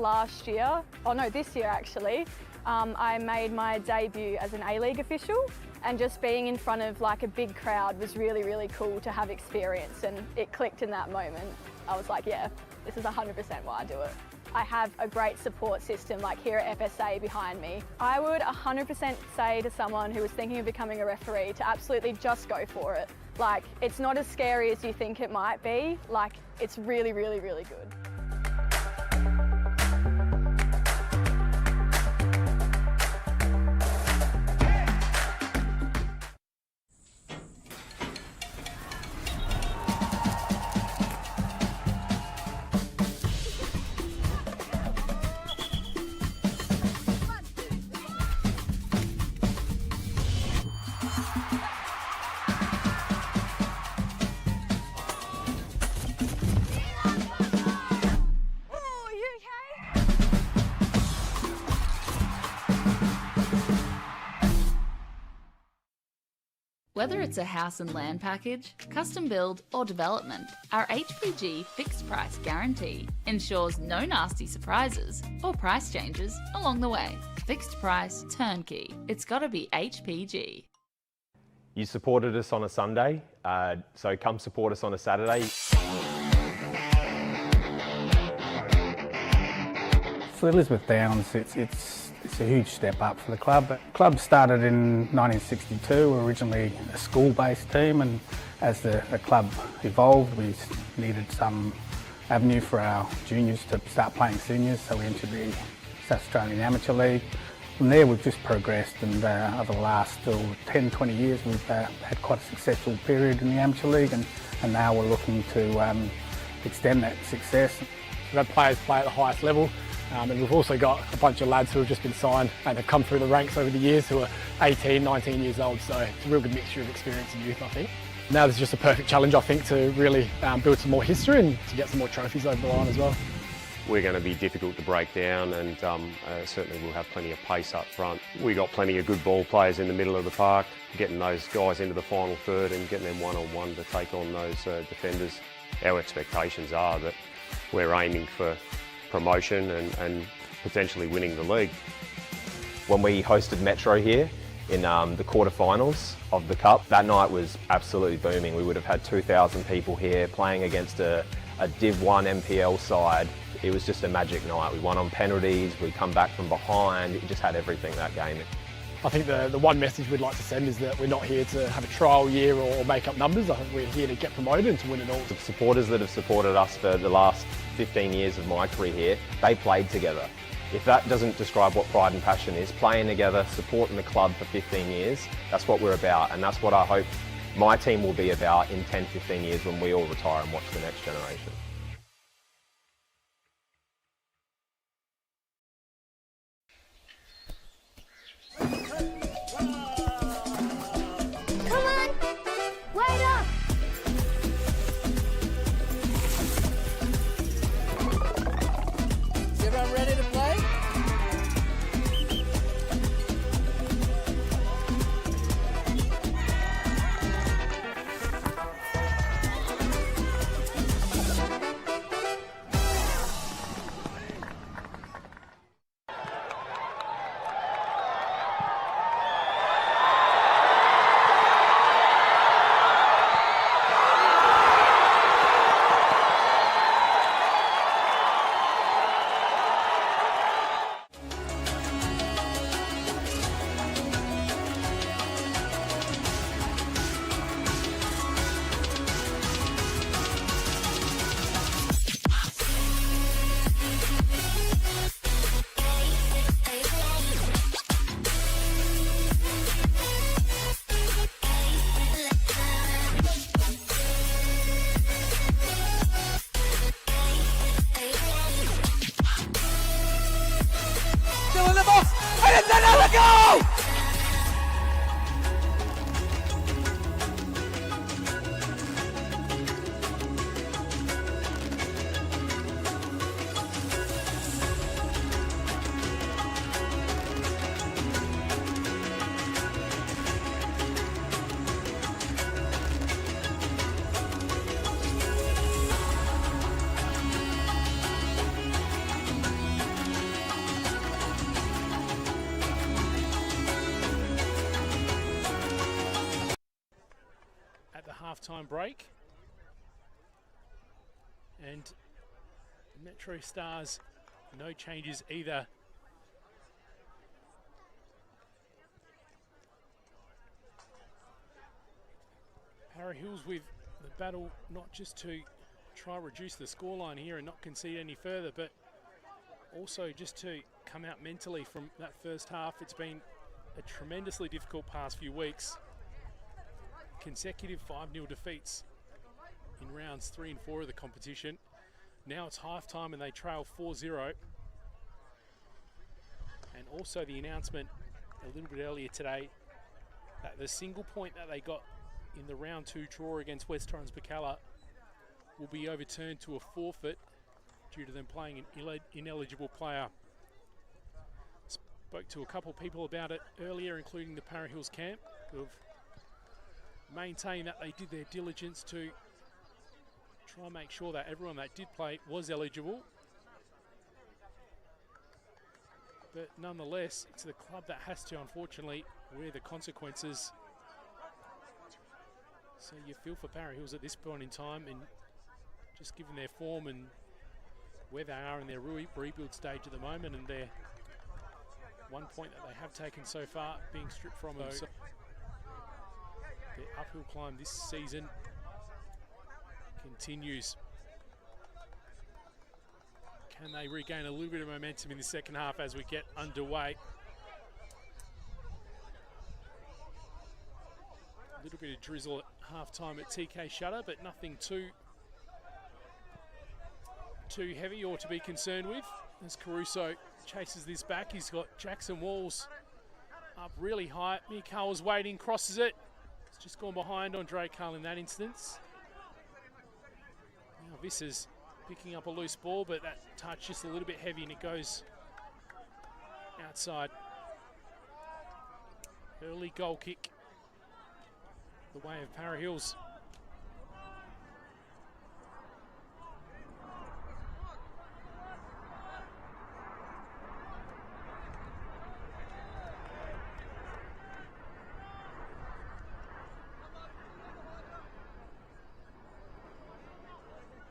this year actually. I made my debut as an A-League official, and just being in front of like a big crowd was really cool to have experience, and it clicked in that moment. I was like, yeah, this is 100% why I do it. I have a great support system like here at FSA behind me. I would 100% say to someone who was thinking of becoming a referee to absolutely just go for it. Like, it's not as scary as you think it might be. Like, it's really good. Whether it's a house and land package, custom build or development, our HPG fixed price guarantee ensures no nasty surprises or price changes along the way. Fixed price turnkey. It's gotta be HPG. You supported us on a Sunday, so come support us on a Saturday. For Elizabeth Downs, it's a huge step up for the club. The club started in 1962, originally a school-based team, and as the club evolved, we needed some avenue for our juniors to start playing seniors, so we entered the South Australian Amateur League. From there we've just progressed, and over the last 10-20 years we've had quite a successful period in the Amateur League, and now we're looking to extend that success. We've had players play at the highest level. And we've also got a bunch of lads who have just been signed and have come through the ranks over the years who are 18, 19 years old, so it's a real good mixture of experience and youth, I think. Now there's just a perfect challenge, I think, to really build some more history and to get some more trophies over the line as well. We're going to be difficult to break down, and certainly we'll have plenty of pace up front. We've got plenty of good ball players in the middle of the park, getting those guys into the final third and getting them one-on-one to take on those defenders. Our expectations are that we're aiming for promotion and potentially winning the league. When we hosted Metro here in the quarterfinals of the Cup, that night was absolutely booming. We would have had 2,000 people here playing against a Div 1 NPL side. It was just a magic night. We won on penalties, we come back from behind, it just had everything that game. I think the one message we'd like to send is that we're not here to have a trial year or make up numbers. I think we're here to get promoted and to win it all. The supporters that have supported us for the last 15 years of my career here, they played together. If that doesn't describe what pride and passion is, playing together, supporting the club for 15 years, that's what we're about, and that's what I hope my team will be about in 10, 15 years when we all retire and watch the next generation. half-time break. And MetroStars, no changes either. Para Hills with the battle not just to try to reduce the scoreline here and not concede any further, but also just to come out mentally from that first half. It's been a tremendously difficult past few weeks. Consecutive 5-0 defeats in rounds 3 and 4 of the competition. Now it's halftime and they trail 4-0. And also the announcement a little bit earlier today that the single point that they got in the round 2 draw against West Torrens Bacalla will be overturned to a forfeit due to them playing an ineligible player. Spoke to a couple of people about it earlier, including the Para Hills camp, who have maintained that they did their diligence to try and make sure that everyone that did play was eligible. But nonetheless, it's the club that has to, unfortunately, wear the consequences. So you feel for Para Hills at this point in time, and just given their form and where they are in their rebuild stage at the moment, and their 1 point that they have taken so far being stripped from them. So their uphill climb this season continues. Can they regain a little bit of momentum in the second half as we get underway? A little bit of drizzle at half-time at TK Shutter, but nothing too heavy or to be concerned with. As Caruso chases this back, he's got Jackson Walls up really high. Mikawa's waiting, crosses it. It's just gone behind Andre Carl in that instance. Now Visser's picking up a loose ball, but that touch just a little bit heavy and it goes outside. Early goal kick the way of Para Hills.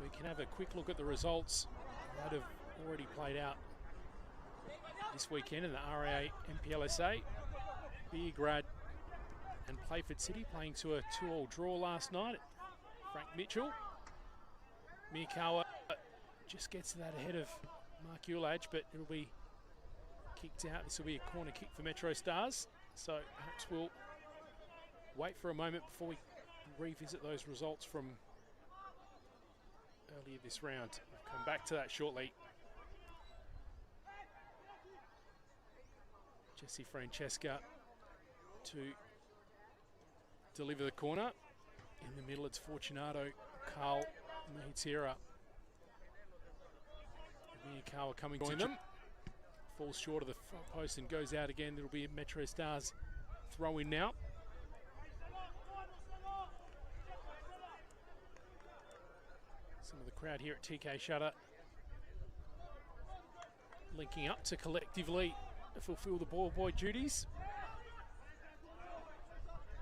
We can have a quick look at the results that have already played out this weekend in the RA MPLSA. Beergrad and Playford City playing to a 2-2 draw last night at Frank Mitchell. Mikawa just gets that ahead of Mark Ulage, but it'll be kicked out. This will be a corner kick for MetroStars. So perhaps we'll wait for a moment before we revisit those results from earlier this round. We'll come back to that shortly. Jesse Francesca to deliver the corner. In the middle, it's Fortunato, Carl Mahitira. Miyakawa coming to them. Falls short of the front post and goes out again. It'll be a MetroStars throw in now. Some of the crowd here at TK Shutter linking up to collectively fulfill the ball boy duties.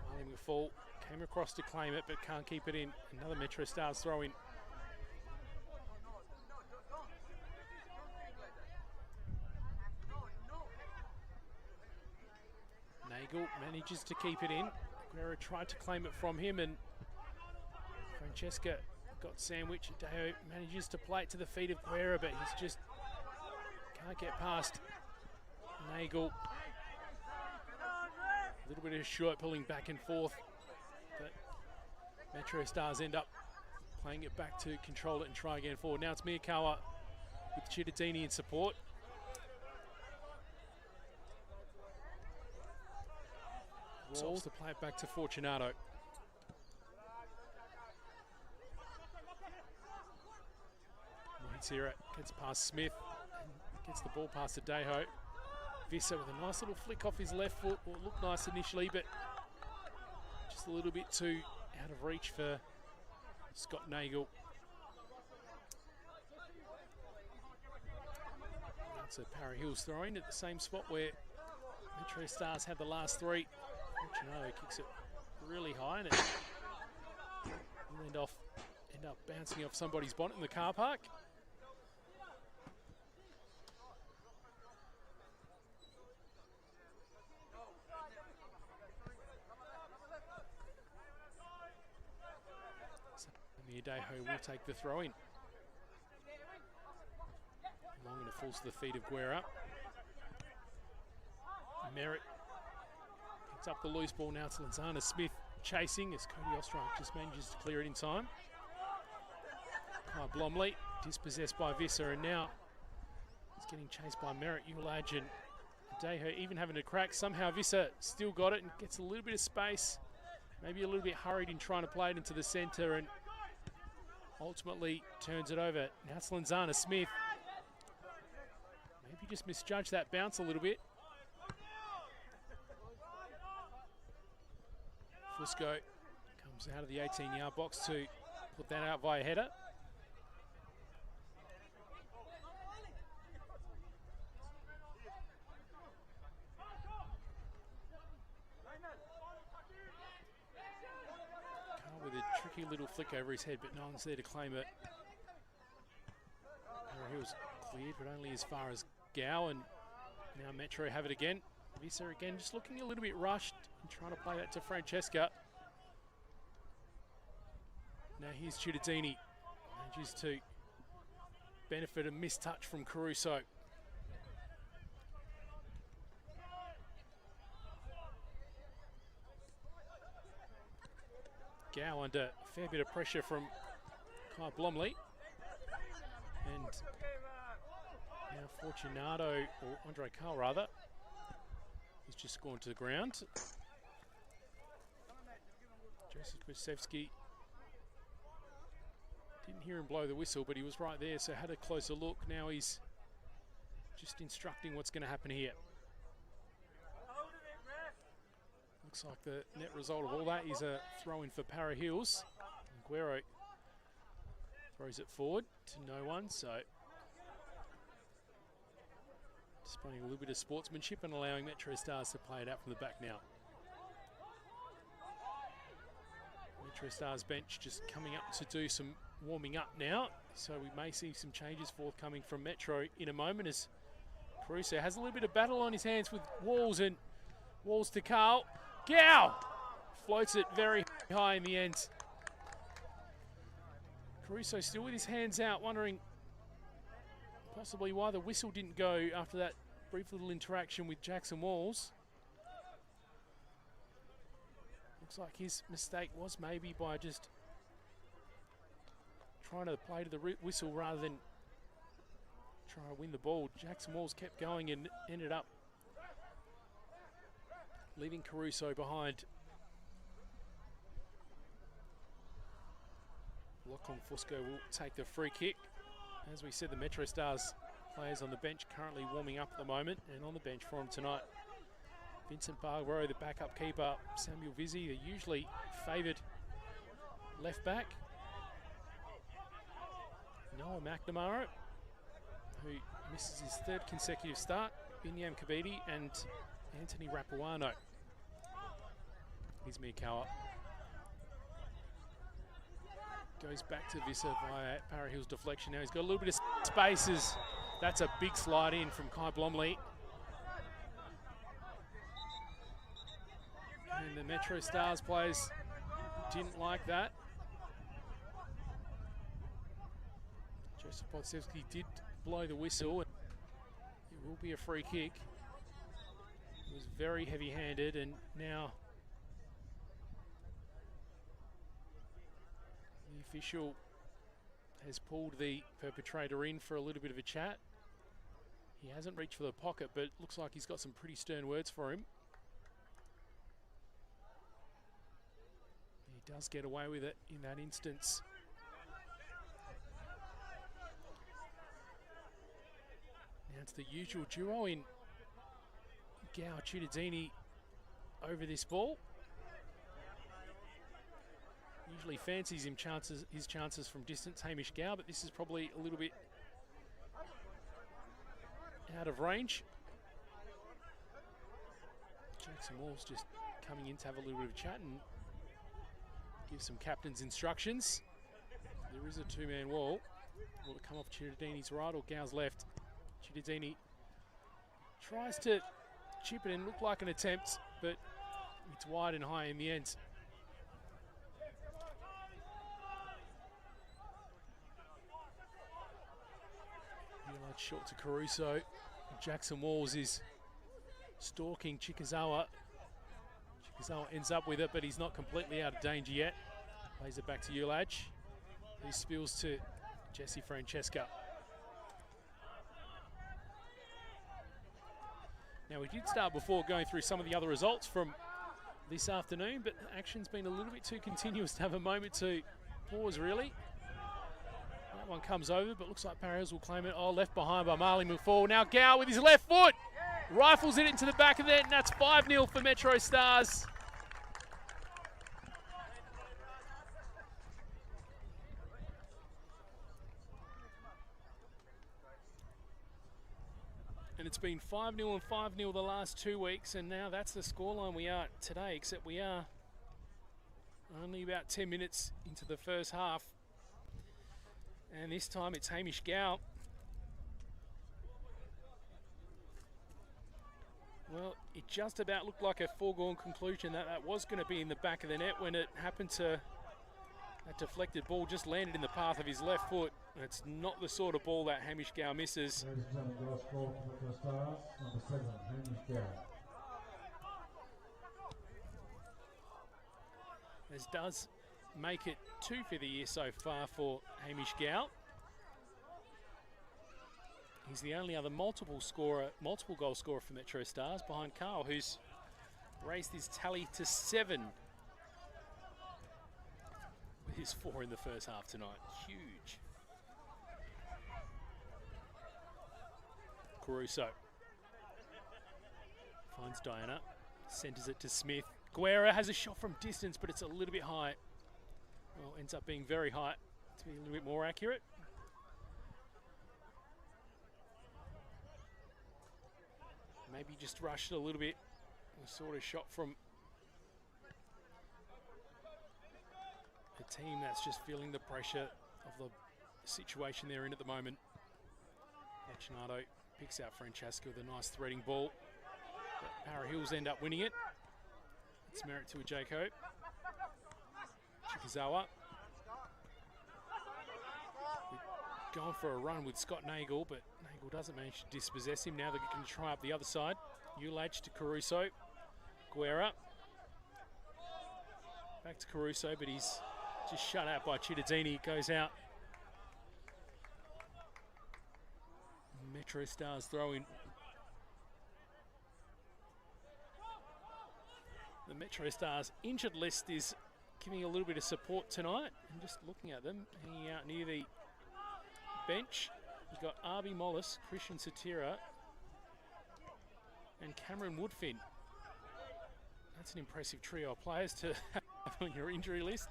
Marley McFall came across to claim it but can't keep it in. Another MetroStars throw in. Nagel manages to keep it in. Guerra tried to claim it from him and Francesca got sandwich. Deo manages to play it to the feet of Guerra, but he's just can't get past Nagel. A little bit of short pulling back and forth, but MetroStars end up playing it back to control it and try again forward. Now it's Miyakawa with Chittadini in support. Walls to play it back to Fortunato. Mahitira gets past Smith and gets the ball past Adejo. Visser with a nice little flick off his left foot. Well, it looked nice initially, but just a little bit too out of reach for Scott Nagel. That's a Para Hills throw-in at the same spot where MetroStars had the last three. Fortunato kicks it really high and it kickoff end up bouncing off somebody's bonnet in the car park. Miodejo will take the throw in. Long and it falls to the feet of Guerra. Merritt picks up the loose ball now to Lanzana Smith chasing as Cody Ostrak just manages to clear it in time. Kai Blomley dispossessed by Visser, and now he's getting chased by Merritt, Ulage and Deho even having a crack. Somehow Visser still got it and gets a little bit of space. Maybe a little bit hurried in trying to play it into the centre and ultimately turns it over. Now it's Lanzana Smith. Maybe just misjudged that bounce a little bit. Fusco comes out of the 18-yard box to put that out via header. Carl with a tricky little flick over his head, but no one's there to claim it. Para Hills cleared, but only as far as Gow, and now Metro have it again. Visser again just looking a little bit rushed and trying to play that to Francesca. Now here's Cittadini. Manages to benefit a missed touch from Caruso. Gow under a fair bit of pressure from Kai Blomley. And now Fortunato, or Andre Carl rather, he's just gone to the ground. Joseph Brzezewski, didn't hear him blow the whistle, but he was right there, so had a closer look. Now he's just instructing what's going to happen here. Looks like the net result of all that is a throw-in for Para Hills. Guerrero throws it forward to no one, so displaying a little bit of sportsmanship and allowing MetroStars to play it out from the back now. MetroStars bench just coming up to do some warming up now, so we may see some changes forthcoming from Metro in a moment as Caruso has a little bit of battle on his hands with Walls, and Walls to Carl. Gow floats it very high in the end. Caruso still with his hands out, wondering possibly why the whistle didn't go after that brief little interaction with Jackson Walls. Looks like his mistake was maybe by just trying to play to the whistle rather than try to win the ball. Jackson Walls kept going and ended up leaving Caruso behind. Lachlan Fusco will take the free kick. As we said, the MetroStars players on the bench currently warming up at the moment, and on the bench for them tonight, Vincent Barbaro, the backup keeper, Samuel Vizzi, the usually favoured left back, Noah McNamara, who misses his third consecutive start, Binyam Kabidi, and Anthony Rapuano. Here's Miyakawa. Goes back to Visser via Para Hills deflection. Now he's got a little bit of spaces. That's a big slide in from Kai Blomley. And the MetroStars players didn't like that. Joseph Brzezewski did blow the whistle. It will be a free kick. It was very heavy-handed, and now the official has pulled the perpetrator in for a little bit of a chat. He hasn't reached for the pocket, but it looks like he's got some pretty stern words for him. He does get away with it in that instance. Now it's the usual duo in Gow Cittadini over this ball. Usually fancies his chances from distance, Hamish Gow, but this is probably a little bit out of range. Jackson Walls just coming in to have a little bit of a chat and give some captain's instructions. There is a two-man wall. Will it come off Cittadini's right or Gow's left? Cittadini tries to chip it in, look like an attempt, but it's wide and high in the end. Realised short to Caruso. Jackson Walls is stalking Chikazawa. Chikazawa ends up with it, but he's not completely out of danger yet. Plays it back to Ulaj. He spills to Jesse Francesca. Now, we did start before going through some of the other results from this afternoon, but action's been a little bit too continuous to have a moment to pause, really. That one comes over, but looks like Parry Hills will claim it. Oh, left behind by Marley McFall. Now Gow with his left foot. Rifles it into the back of the net, and that's 5-0 for MetroStars. And it's been 5-0 and 5-0 the last 2 weeks, and now that's the scoreline we are today, except we are only about 10 minutes into the first half. And this time it's Hamish Gow. Well, it just about looked like a foregone conclusion that that was going to be in the back of the net when it happened to, that deflected ball just landed in the path of his left foot. It's not the sort of ball that Hamish Gow misses. Ladies and gentlemen, goal score for MetroStars, number 7, Hamish Gow. This does make it 2 for the year so far for Hamish Gow. He's the only other multiple goal scorer for MetroStars behind Carl, who's raised his tally to 7 with his 4 in the first half tonight. Huge. Caruso finds Diana, centers it to Smith. Guerra has a shot from distance, but it's a little bit high. Well, ends up being very high to be a little bit more accurate. Maybe just rushed it a little bit. A sort of shot from a team that's just feeling the pressure of the situation they're in at the moment. Leonardo picks out Francesca with a nice threading ball. But Parra Hills end up winning it. It's merit to a Jaco. Chikazawa. Going for a run with Scott Nagel, but Nagel doesn't manage to dispossess him. Now they're going to try up the other side. Ulaj to Caruso. Guerra. Back to Caruso, but he's just shut out by Cittadini. Goes out. MetroStars throwing. The MetroStars injured list is giving a little bit of support tonight. And just looking at them, hanging out near the bench, you've got Arby Mollis, Christian Satira, and Cameron Woodfin. That's an impressive trio of players to have on your injury list.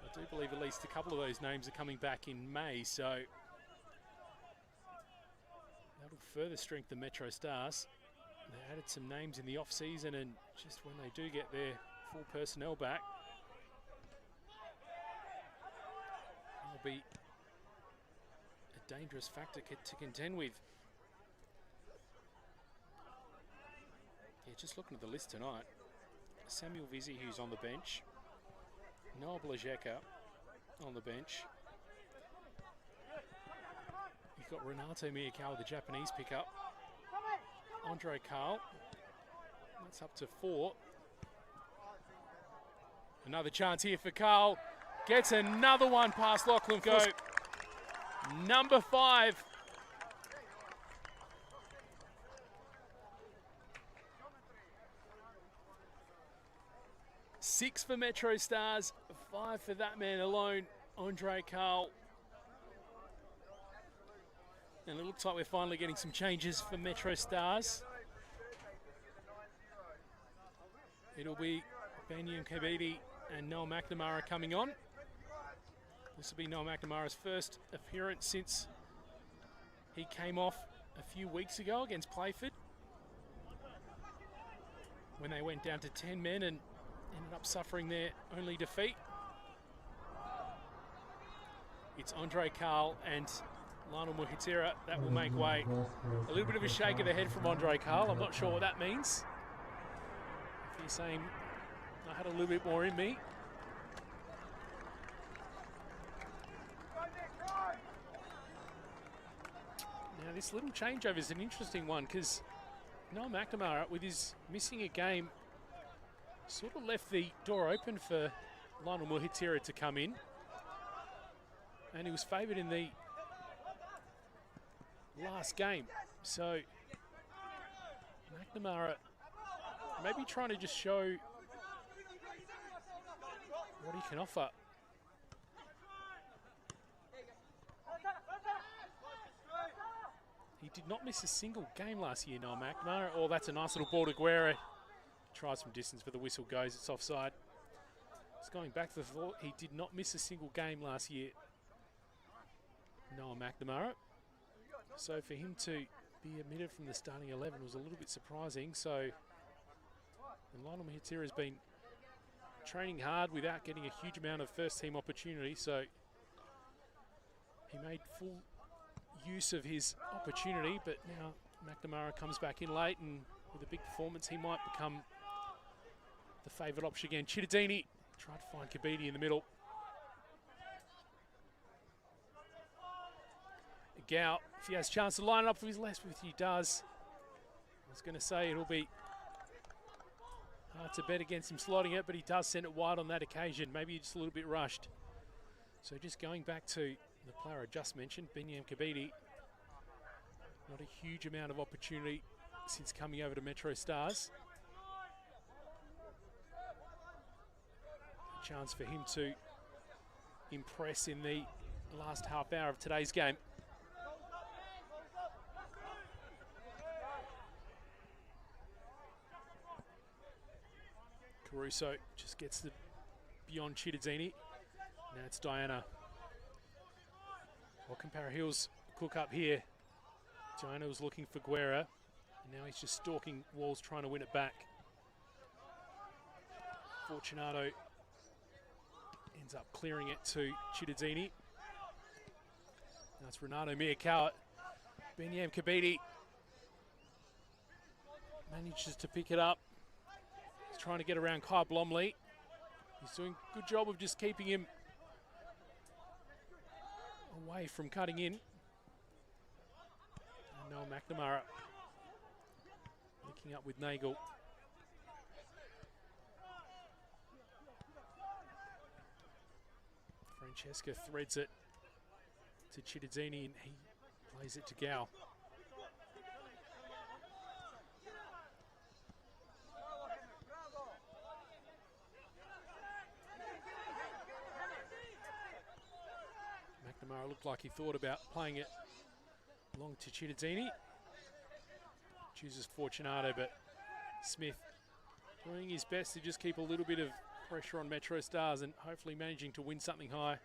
I do believe at least a couple of those names are coming back in May, so that'll further strengthen MetroStars. They added some names in the off-season, and just when they do get their full personnel back, they'll be a dangerous factor to contend with. Yeah, just looking at the list tonight, Samuel Vizzi, who's on the bench, Noah Blazeka on the bench. You've got Renato Miyakawa, the Japanese pickup. Andre Carl, that's up to 4. Another chance here for Carl. Gets another one past Lachlan Go. Number 5. Six for MetroStars, 5 for that man alone, Andre Carl. And it looks like we're finally getting some changes for MetroStars. It'll be Banyam Kabidi and Noel McNamara coming on. This will be Noel McNamara's first appearance since he came off a few weeks ago against Playford, when they went down to 10 men and ended up suffering their only defeat. It's Andre Carl and Lionel Muhitira that will make way. A little bit of a shake of the head from Andre Carl. I'm not sure what that means. If he's saying, I had a little bit more in me. Now this little changeover is an interesting one because Noel McNamara, with his missing a game, sort of left the door open for Lionel Muhitira to come in. And he was favoured in the last game. So McNamara maybe trying to just show what he can offer. He did not miss a single game last year, Noel McNamara. Oh, that's a nice little ball to Guerra. Tries from distance, but the whistle goes. It's offside. It's going back to the thought. He did not miss a single game last year, Noel McNamara. So for him to be omitted from the starting 11 was a little bit surprising. So, and Lionel Muhitira has been training hard without getting a huge amount of first team opportunity. So he made full use of his opportunity, but now McNamara comes back in late, and with a big performance, he might become the favoured option again. Chittadini tried to find Kabidi in the middle. Gow, if he has a chance to line it up for his left, which he does. I was going to say it'll be hard to bet against him slotting it, but he does send it wide on that occasion. Maybe just a little bit rushed. So just going back to the player I just mentioned, Binyam Kabidi. Not a huge amount of opportunity since coming over to MetroStars. A chance for him to impress in the last half hour of today's game. Caruso just gets the beyond Chittadini. Now it's Diana. What can Para Hills cook up here? Diana was looking for Guerra, and now he's just stalking Walls, trying to win it back. Fortunato ends up clearing it to Chittadini. Now it's Renato Miyakawa. Binyam Kabidi manages to pick it up. He's trying to get around Kai Blomley. He's doing a good job of just keeping him away from cutting in. And Noel McNamara linking up with Nagel. Francesca threads it to Chittadini, and he plays it to Gow. McNamara looked like he thought about playing it long to Chittadini. Chooses Fortunato, but Smith doing his best to just keep a little bit of pressure on MetroStars and hopefully managing to win something high.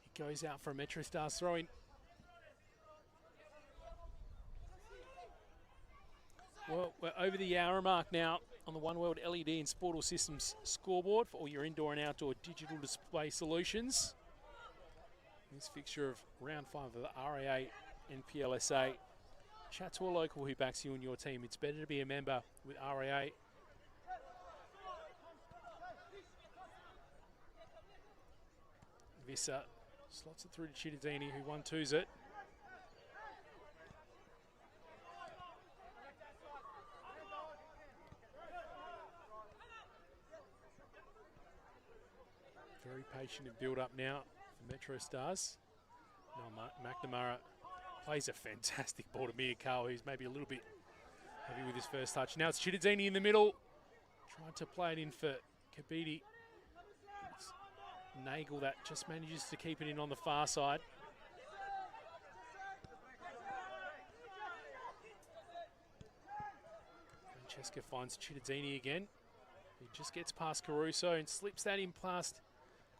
He goes out for a MetroStars throw-in. Well, we're over the hour mark now on the One World LED and Sportal Systems scoreboard for all your indoor and outdoor digital display solutions. This fixture of round 5 of the RAA NPLSA. Chat to a local who backs you and your team. It's better to be a member with RAA. Visser slots it through to Chittadini, who 1-2s it. Very patient and build up now for MetroStars. Now McNamara plays a fantastic ball to Miyakawa, who's maybe a little bit heavy with his first touch. Now it's Chittadini in the middle. Trying to play it in for Kabidi. It's Nagel that just manages to keep it in on the far side. Francesca finds Chittadini again. He just gets past Caruso and slips that in past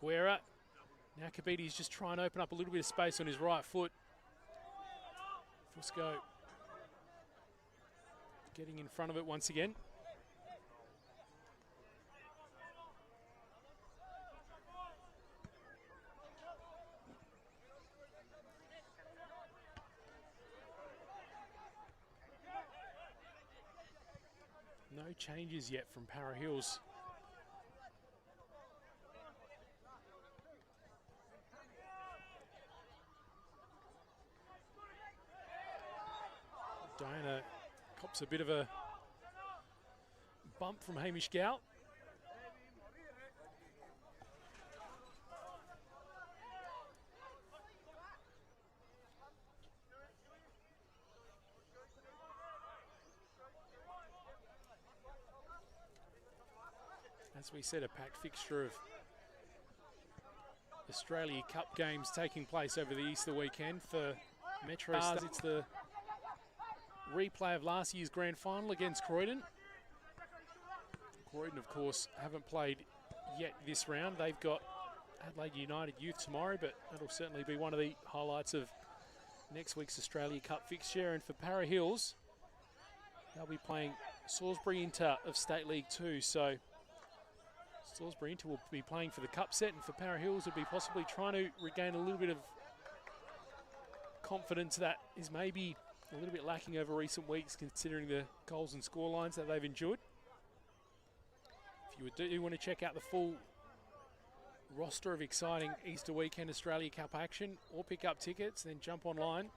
Guerra. Now Kabidi's just trying to open up a little bit of space on his right foot. Fusco getting in front of it once again. No changes yet from Para Hills. Diana cops a bit of a bump from Hamish Gow. As we said, a packed fixture of Australia Cup games taking place over the Easter weekend for MetroStars. It's the replay of last year's grand final against Croydon. Croydon, of course, haven't played yet this round. They've got Adelaide United Youth tomorrow, but that'll certainly be one of the highlights of next week's Australia Cup fixture. And for Para Hills, they'll be playing Salisbury Inter of State League 2. So Salisbury Inter will be playing for the Cup set, and for Para Hills will be possibly trying to regain a little bit of confidence that is maybe a little bit lacking over recent weeks, considering the goals and score lines that they've enjoyed. If you do want to check out the full roster of exciting Easter weekend Australia Cup action or pick up tickets, then jump online.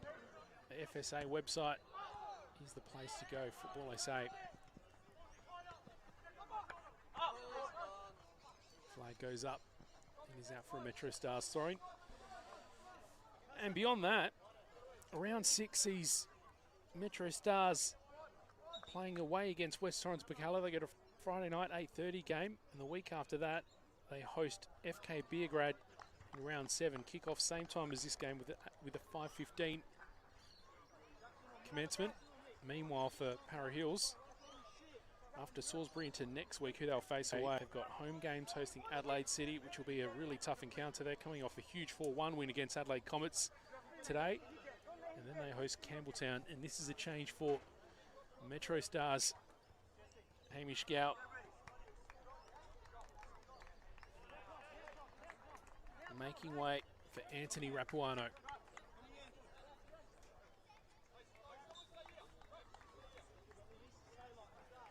The FSA website is the place to go. Football SA. Flag goes up and is out for a MetroStars throwing. And beyond that, round 6 sees MetroStars playing away against West Torrens Bacala. They get a Friday night 8:30 game, and the week after that they host FK Beergrad in round 7. Kickoff same time as this game with a 5:15 commencement. Meanwhile, for Para Hills, after Salisbury into next week, who they'll face away, they've got home games hosting Adelaide City, which will be a really tough encounter. They're coming off a huge 4-1 win against Adelaide Comets today. And then they host Campbelltown, and this is a change for MetroStars. Hamish Gow making way for Anthony Rapuano.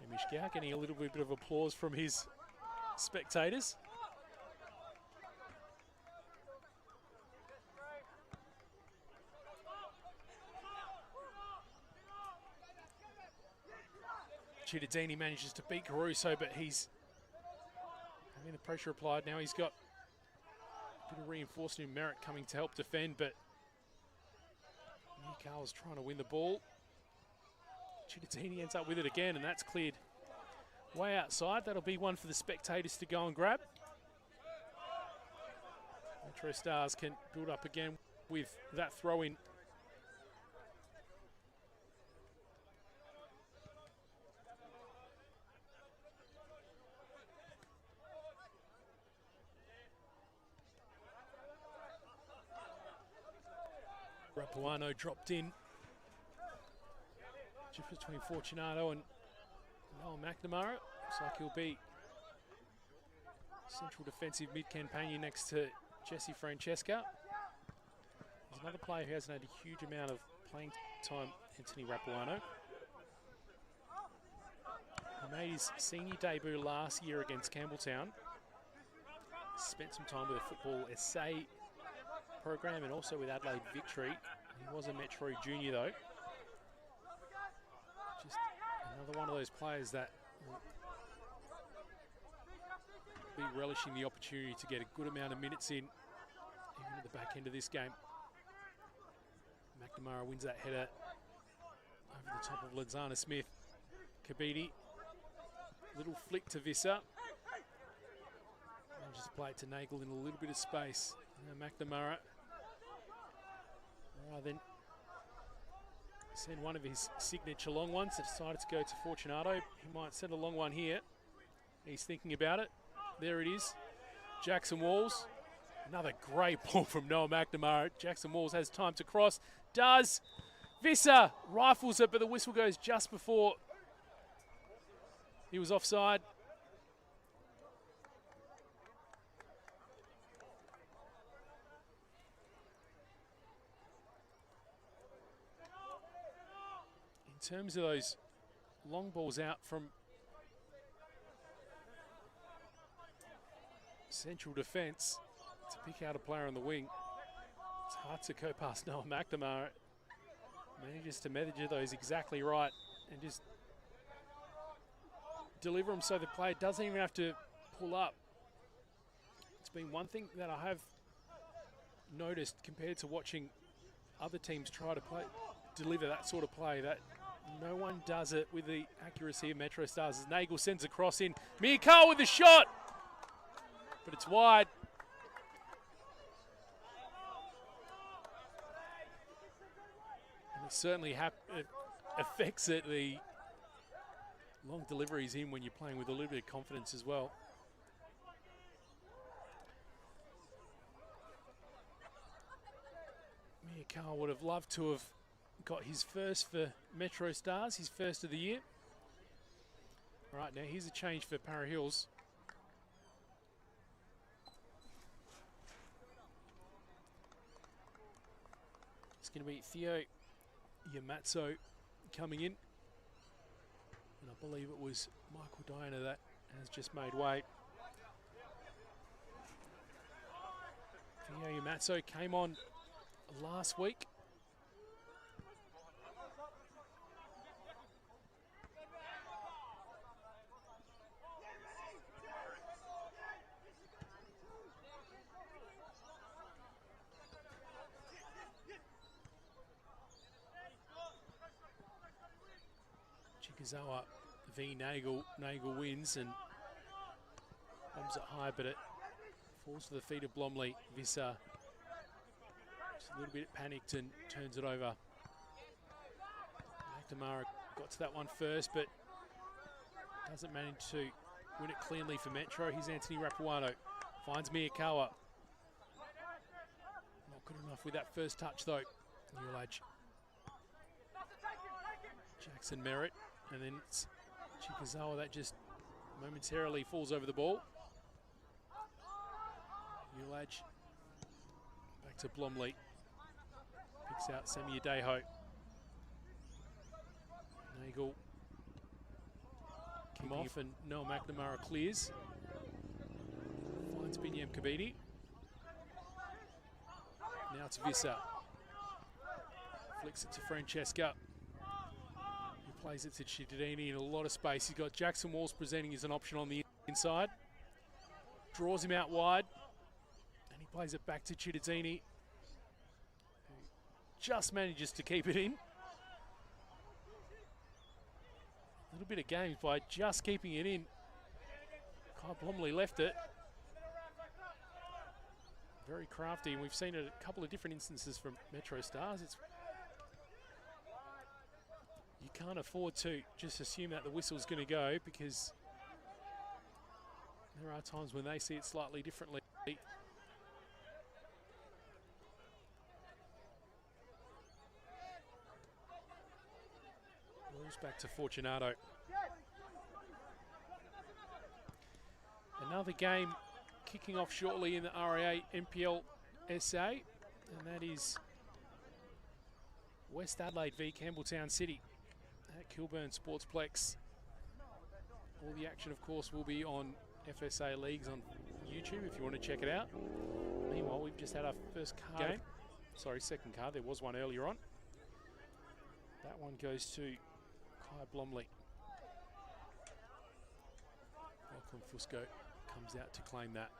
Hamish Gow getting a little bit of applause from his spectators. Cittadini manages to beat Caruso, but he's having the pressure applied now. He's got a bit of reinforcement in Merritt coming to help defend, but Newcastle's trying to win the ball. Cittadini ends up with it again, and that's cleared way outside. That'll be one for the spectators to go and grab. MetroStars can build up again with that throw-in. Rapuano dropped in just between Fortunato and Noah McNamara. Looks like he'll be central defensive mid-campaign next to Jesse Francesca. There's another player who hasn't had a huge amount of playing time, Anthony Rapuano. He made his senior debut last year against Campbelltown. Spent some time with the Football SA program and also with Adelaide Victory. He was a Metro junior though. Just another one of those players that will be relishing the opportunity to get a good amount of minutes in, even at the back end of this game. McNamara wins that header over the top of Lenzana Smith. Kabidi, little flick to Visser. And just play it to Nagel in a little bit of space. Now McNamara, rather than send one of his signature long ones, decided to go to Fortunato. He might send a long one here. He's thinking about it. There it is. Jackson Walls. Another great ball from Noah McNamara. Jackson Walls has time to cross. Does. Visser rifles it, but the whistle goes just before he was offside. In terms of those long balls out from central defence to pick out a player on the wing. It's hard to go past Noah McNamara. Manages to measure those exactly right and just deliver them so the player doesn't even have to pull up. It's been one thing that I have noticed compared to watching other teams try to deliver that sort of play, that no one does it with the accuracy of MetroStars. As Nagel sends a cross in, Miyakawa with the shot, but it's wide. And it certainly affects it. The long deliveries in when you're playing with a little bit of confidence as well. Miyakawa would have loved to have got his first for MetroStars, his first of the year. All right, now here's a change for Para Hills. It's going to be Theo Yamatso coming in. And I believe it was Michael Diana that has just made way. Theo Yamatso came on last week. Chikazawa v Nagel. Nagel wins and bombs it high, but it falls to the feet of Blomley. Visser just a little bit panicked and turns it over. McNamara got to that one first, but doesn't manage to win it cleanly for Metro. Here's Anthony Rapuano. Finds Miyakawa. Not good enough with that first touch though. Ulage. Jackson Merritt. And then it's Chikazawa that just momentarily falls over the ball. Ulage back to Blomley. Picks out Semi Adejo. Nagel kicking off and Noah McNamara clears. Finds Binyam Kabidi. Now it's Visser. Flicks it to Francesca. Who plays it to Cittadini in a lot of space. He's got Jackson Walls presenting as an option on the inside. Draws him out wide. And he plays it back to Cittadini, who just manages to keep it in. A little bit of games by just keeping it in. Kyle Blomley left it. Very crafty, and we've seen it a couple of different instances from MetroStars. You can't afford to just assume that the whistle's going to go, because there are times when they see it slightly differently. Moves back to Fortunato. Another game kicking off shortly in the RAA NPLSA, and that is West Adelaide v Campbelltown City at Kilburn Sportsplex. All the action, of course, will be on FSA Leagues on YouTube if you want to check it out. Meanwhile, we've just had our first card. Second card. There was one earlier on. That one goes to Kai Blomley. Lachlan Fusco comes out to claim that.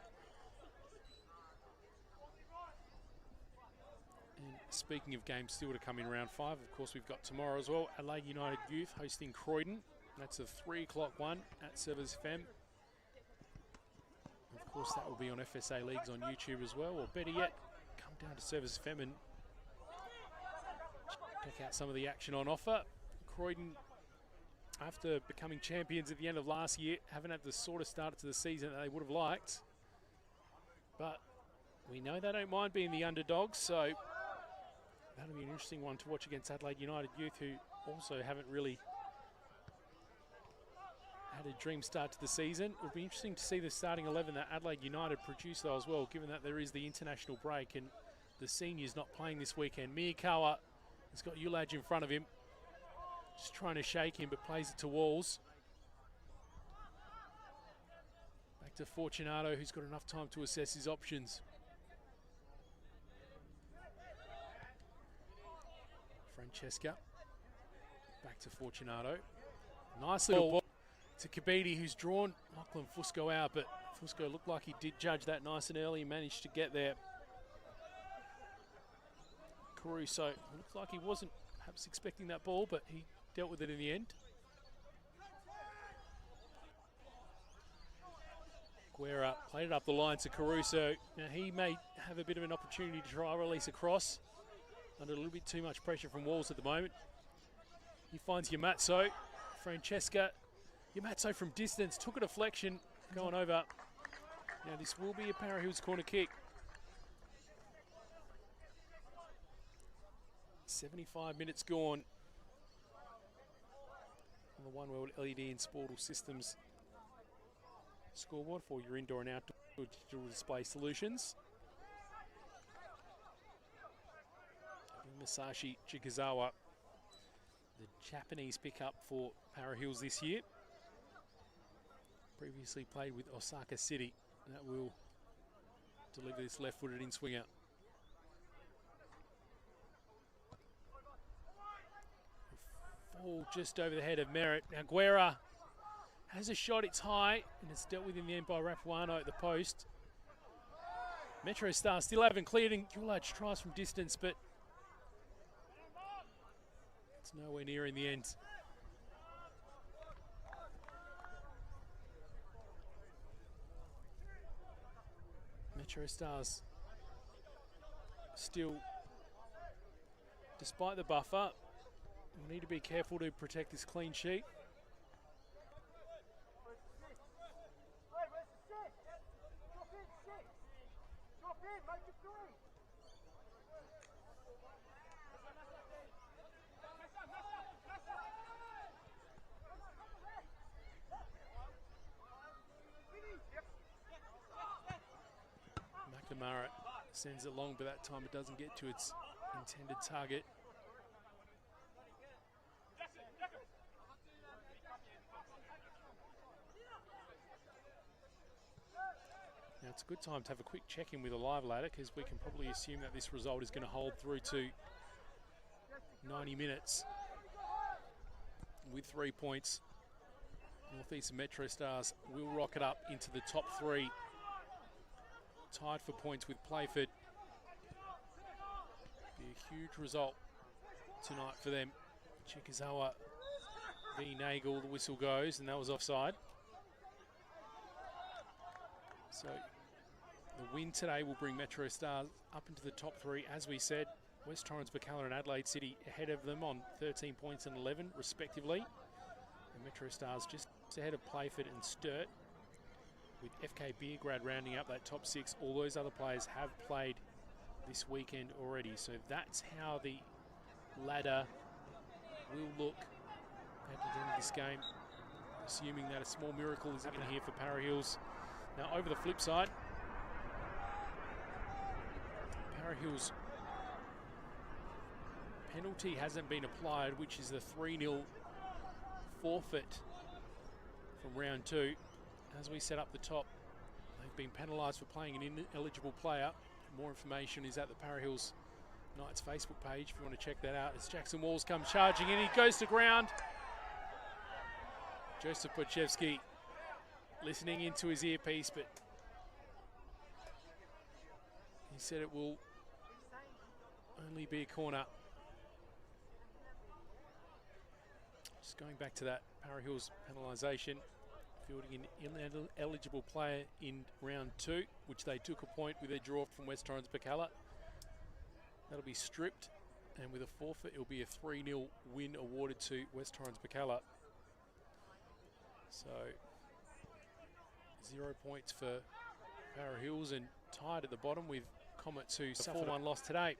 And speaking of games still to come in round 5, of course, we've got tomorrow as well. Adelaide United Youth hosting Croydon. That's a 3 o'clock one at Service FM. Of course, that will be on FSA Leagues on YouTube as well. Or better yet, come down to Service FM and check out some of the action on offer. Croydon, after becoming champions at the end of last year, haven't had the sort of start to the season that they would have liked. But we know they don't mind being the underdogs, so that'll be an interesting one to watch against Adelaide United Youth, who also haven't really had a dream start to the season. It'll be interesting to see the starting 11 that Adelaide United produce though as well, given that there is the international break and the seniors not playing this weekend. Miyakawa has got Ulage in front of him, just trying to shake him, but plays it to Walls. Back to Fortunato, who's got enough time to assess his options. Francesca. Back to Fortunato. Nice little ball to Kabidi, who's drawn Lachlan Fusco out, but Fusco looked like he did judge that nice and early and managed to get there. Caruso looked like he wasn't perhaps expecting that ball, but he dealt with it in the end. Guerra played it up the line to Caruso. Now he may have a bit of an opportunity to try release across under a little bit too much pressure from Walls at the moment. He finds Yamazzo. Francesca. Yamazzo from distance took a deflection going over. Now this will be a Para Hills corner kick. 75 minutes gone on the One World LED and Sportal Systems scoreboard for your indoor and outdoor digital display solutions. Masashi Chikazawa, the Japanese pickup for Para Hills this year. Previously played with Osaka City. That will deliver this left-footed in-swinger. Fall just over the head of Merritt. Now Guerra has a shot, it's high, and it's dealt with in the end by Rapuano at the post. MetroStars still haven't cleared, and Gulage tries from distance, but it's nowhere near in the end. MetroStars still, despite the buffer, we need to be careful to protect this clean sheet. McNamara sends it long, but that time it doesn't get to its intended target. Now it's a good time to have a quick check-in with a live ladder, because we can probably assume that this result is going to hold through to 90 minutes with 3 points. Northeast and MetroStars will rocket up into the top three, tied for points with Playford. Be a huge result tonight for them. Chikazawa v Nagel, the whistle goes, and that was offside. So the win today will bring MetroStars up into the top three. As we said, West Torrens, Bacalla and Adelaide City ahead of them on 13 points and 11 respectively. And MetroStars just ahead of Playford and Sturt, with FK Beergrad rounding up that top six. All those other players have played this weekend already. So that's how the ladder will look at the end of this game, assuming that a small miracle is happening here for Para Hills. Now over the flip side, Para Hills penalty hasn't been applied, which is the 3-0 forfeit from round two. As we set up the top, they've been penalised for playing an ineligible player. More information is at the Para Hills Knights Facebook page if you want to check that out. As Jackson Walls comes charging in, he goes to ground. Joseph Pochevsky listening into his earpiece, but he said it will only be a corner. Just going back to that Para Hills penalisation, fielding an ineligible player in round two, which they took a point with their draw from West Torrens Bacalla. That'll be stripped, and with a forfeit, it'll be a 3-0 win awarded to West Torrens Bacalla. So 0 points for Para Hills, and tied at the bottom with Comet to 4-1 loss today.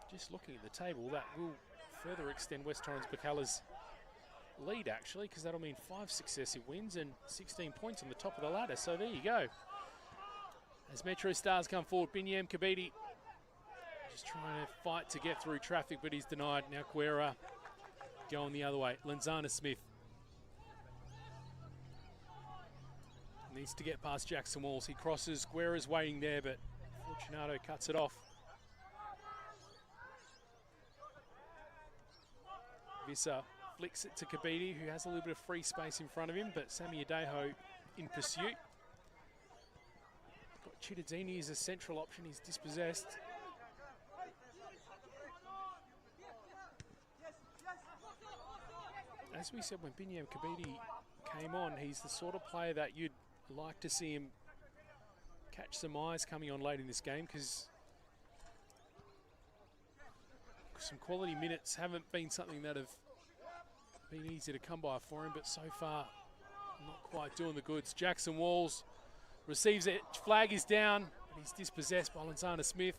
Just looking at the table, that will further extend West Torrens Bacalla's lead, actually, because that'll mean 5 successive wins and 16 points on the top of the ladder. So there you go. As MetroStars come forward, Binyam Kabidi just trying to fight to get through traffic, but he's denied. Now Guerra going the other way. Lenzana Smith Needs to get past Jackson Walls. He crosses. Guerra's waiting there, but Fortunato cuts it off. Visser flicks it to Kabidi, who has a little bit of free space in front of him, but Sammy Adejo in pursuit. Got Chittadini as a central option. He's dispossessed. As we said when Binyam Kabidi came on, he's the sort of player that you'd like to see him catch some eyes coming on late in this game, because some quality minutes haven't been something that have been easy to come by for him, but so far not quite doing the goods. Jackson Walls receives it, flag is down, and he's dispossessed by Lanzana Smith.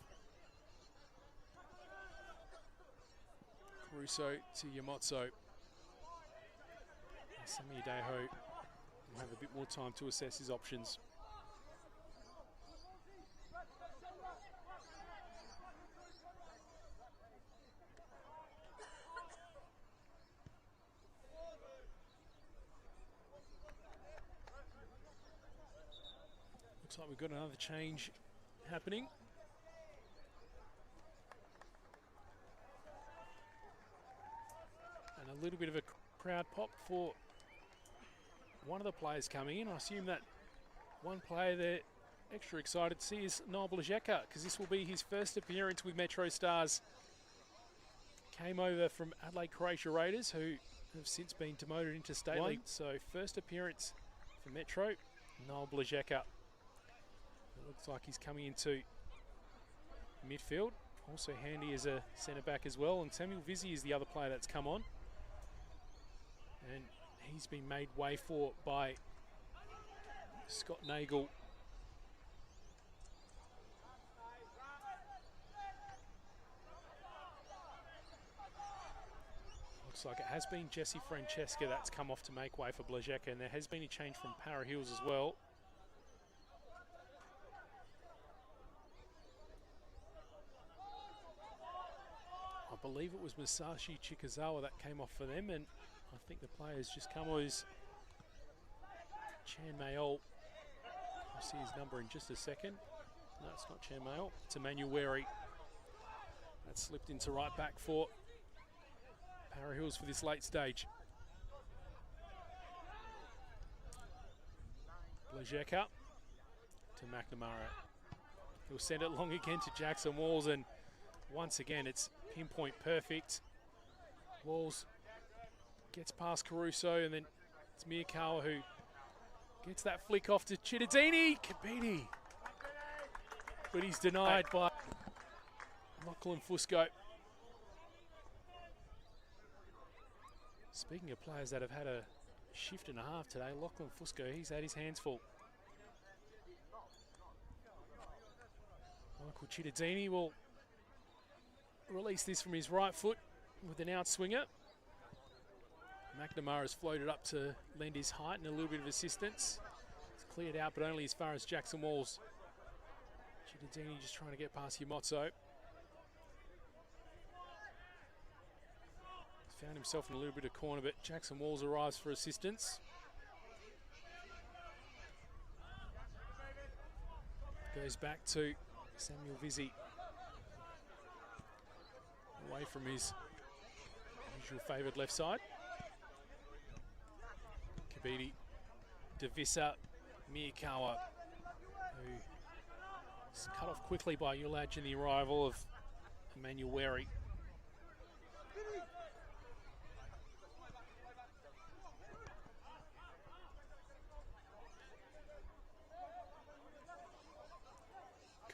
Caruso to Yamotso. Sammy Adejo will have a bit more time to assess his options. Looks like we've got another change happening. And a little bit of a crowd pop for one of the players coming in. I assume that one player they're extra excited to see is Noel Blazeka, because this will be his first appearance with MetroStars. Came over from Adelaide Croatia Raiders, who have since been demoted into State League. So first appearance for Metro, Noel Blazeka. It looks like he's coming into midfield. Also handy as a centre back as well. And Samuel Vizzi is the other player that's come on. And he's been made way for by Scott Nagel. Looks like it has been Jesse Francesca that's come off to make way for Blazeka, and there has been a change from Para Hills as well. I believe it was Masashi Chikazawa that came off for them, and I think the players just come on as Chan Mayol. I'll see his number in just a second. No, it's not Chan Mayol. It's Emmanuel Wary. That slipped into right back for Para Hills for this late stage. Blazeka to McNamara. He'll send it long again to Jackson Walls, and once again it's pinpoint perfect. Walls gets past Caruso, and then it's Miyakawa who gets that flick off to Chittadini. Kabidi. But he's denied by Lachlan Fusco. Speaking of players that have had a shift and a half today, Lachlan Fusco, he's had his hands full. Michael Chittadini will release this from his right foot with an outswinger. McNamara's floated up to lend his height and a little bit of assistance. It's cleared out, but only as far as Jackson Walls. Chittadini just trying to get past Yamotso. He's found himself in a little bit of corner, but Jackson Walls arrives for assistance. Goes back to Samuel Vizzi. Away from his usual favoured left side. Kabidi, Devissa, Miyakawa, who is cut off quickly by Ulaj in the arrival of Emmanuel Wary.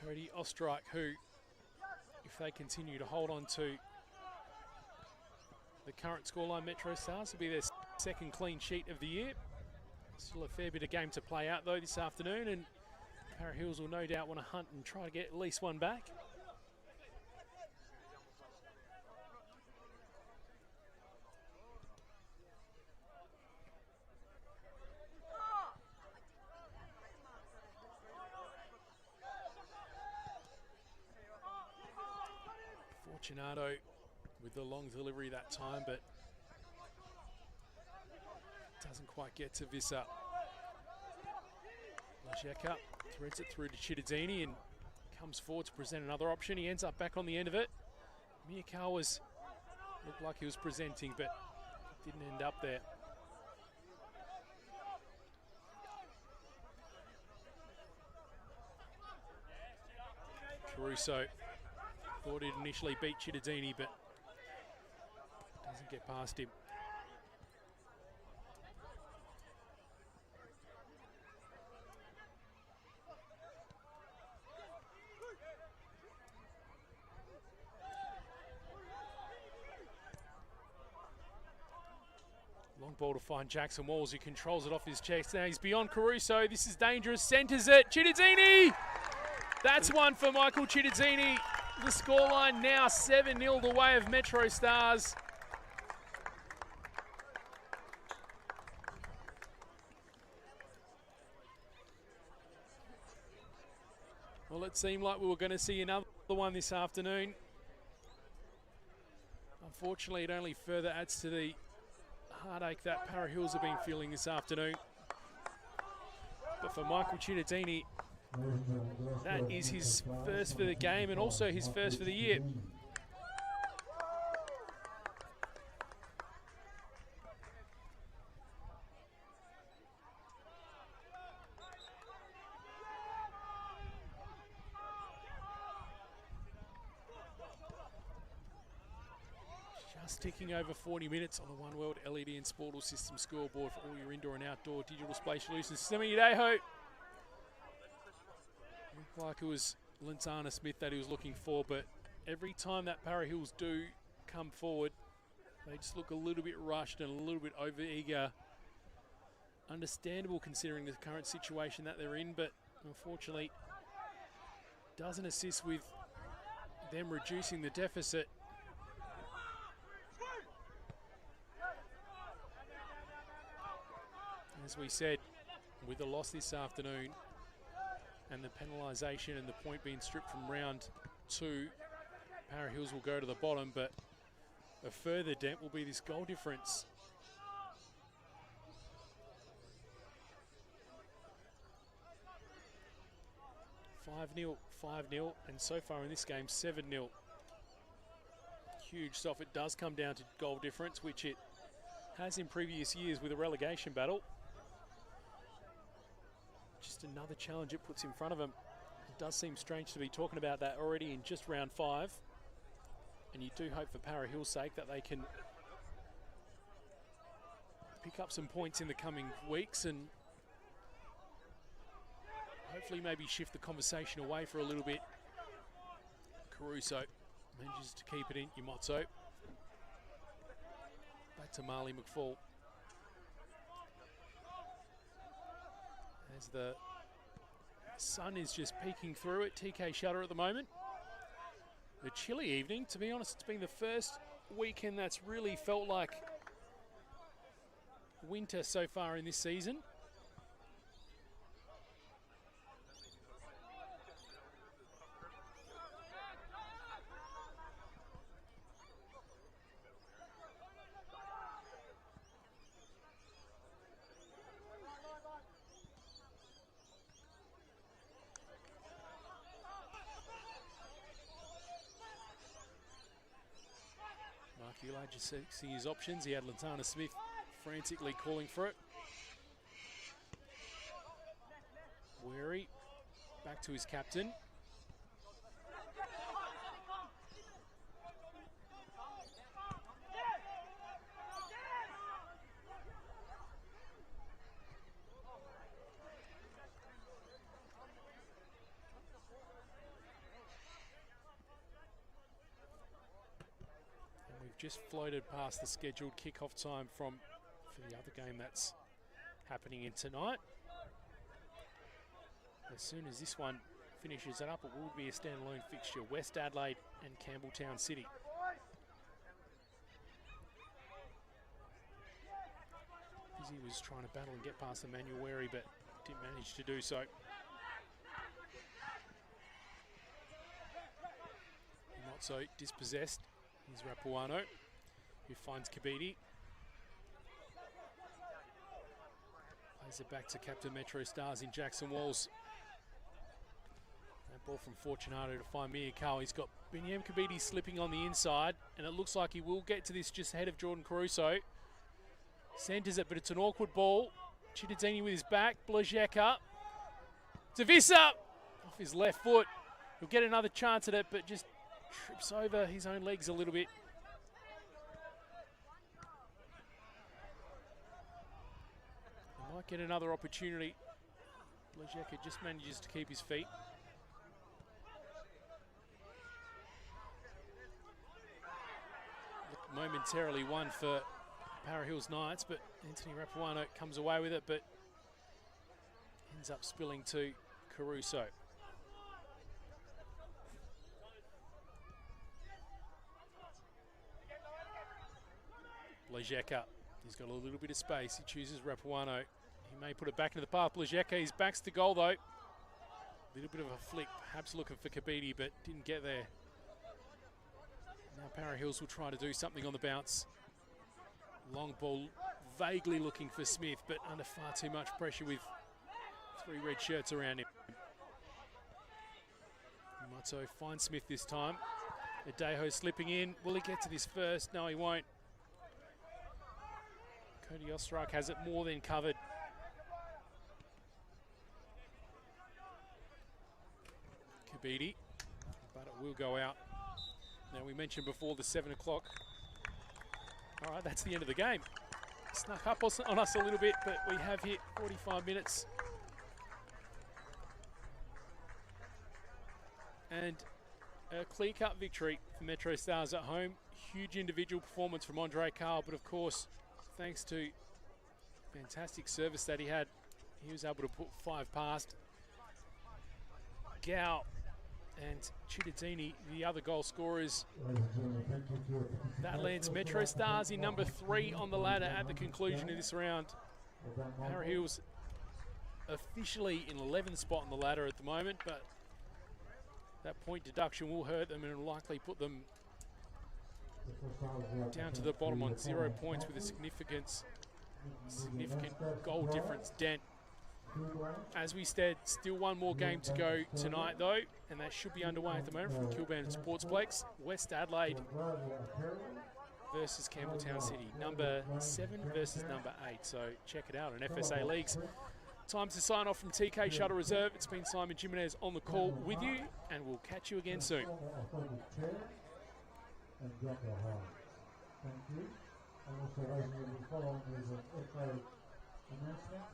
Cody Ostrike, who, if they continue to hold on to the current scoreline, MetroStars will be their second clean sheet of the year. Still a fair bit of game to play out though this afternoon, and Para Hills will no doubt want to hunt and try to get at least one back. Fortunato with the long delivery that time, but doesn't quite get to Visser. Jeka threads it through to Chittadini and comes forward to present another option. He ends up back on the end of it. Miyakawa's looked like he was presenting, but didn't end up there. Caruso thought he'd initially beat Chittadini, but doesn't get past him. Long ball to find Jackson Walls, who controls it off his chest. Now he's beyond Caruso. This is dangerous. Centres it. Chittadini! That's one for Michael Chittadini. The scoreline now 7-0 the way of MetroStars. Well, it seemed like we were going to see another one this afternoon. Unfortunately, it only further adds to the heartache that Para Hills have been feeling this afternoon. But for Michael Chittadini, that is his first for the game and also his first for the year. Just ticking over 40 minutes on the One World LED and Sportal System scoreboard for all your indoor and outdoor digital display solutions. Simi Ideho. Looked like it was Lintana Smith that he was looking for, but every time that Para Hills do come forward, they just look a little bit rushed and a little bit over-eager. Understandable considering the current situation that they're in, but unfortunately doesn't assist with them reducing the deficit. As we said, with the loss this afternoon and the penalisation and the point being stripped from round 2, Para Hills will go to the bottom, but a further dent will be this goal difference. (5-0), 5-0, and so far in this game, 7-0. Huge stuff. It does come down to goal difference, which it has in previous years with a relegation battle. Just another challenge it puts in front of them. It does seem strange to be talking about that already in just round 5. And you do hope for Para Hill's sake that they can pick up some points in the coming weeks and hopefully maybe shift the conversation away for a little bit. Caruso manages to keep it in. Yamotso. Back to Marley McFall. As the sun is just peeking through at TK Shutter at the moment. A chilly evening. To be honest, it's been the first weekend that's really felt like winter so far in this season. Eli just seeing his options. He had Lantana Smith frantically calling for it. Wary, back to his captain. Just floated past the scheduled kickoff time for the other game that's happening in tonight. As soon as this one finishes it up, it will be a standalone fixture. West Adelaide and Campbelltown City. Busy was trying to battle and get past Emmanuel Wary, but didn't manage to do so. Not so dispossessed. Here's Rapuano, who finds Kabidi. Plays Hands it back to captain MetroStars in Jackson Walls. That ball from Fortunato to find Miyakawa. He's got Binyam Kabidi slipping on the inside, and it looks like he will get to this just ahead of Jordan Caruso. Centres it, but it's an awkward ball. Chitadini with his back. Blazeka. Zavisa off his left foot. He'll get another chance at it, but just trips over his own legs a little bit. He might get another opportunity. Blazeka just manages to keep his feet. Looked momentarily one for Para Hills Knights, but Anthony Rapuano comes away with it, but ends up spilling to Caruso. Blazeka, he's got a little bit of space. He chooses Rapuano. He may put it back into the path. Blazeka, his back's to goal though. A little bit of a flick, perhaps looking for Kabidi, but didn't get there. Now Para Hills will try to do something on the bounce. Long ball, vaguely looking for Smith, but under far too much pressure with 3 red shirts around him. Mato finds Smith this time. Adejo slipping in. Will he get to this first? No, he won't. Cody Ostrak has it more than covered. Kabidi, but it will go out. Now, we mentioned before the 7 o'clock. All right, that's the end of the game. Snuck up on us a little bit, but we have hit 45 minutes. And a clear-cut victory for MetroStars at home. Huge individual performance from Andre Carl, but of course, thanks to fantastic service that he had, he was able to put 5 past. Gao and Chitadini, the other goal scorers. That lands MetroStars in number 3 on the ladder at the conclusion of this round. Para Hills officially in 11th spot on the ladder at the moment, but that point deduction will hurt them and will likely put them down to the bottom on 0 points with a significant goal difference dent. As we said, still one more game to go tonight though, and that should be underway at the moment from Kilburn Sportsplex. West Adelaide versus Campbelltown City. Number 7 versus number 8, so check it out on FSA Leagues. Time to sign off from TK Shuttle Reserve. It's been Simon Jimenez on the call with you, and we'll catch you again soon. Thank you. And also, as we will follow, there's an FA announcement.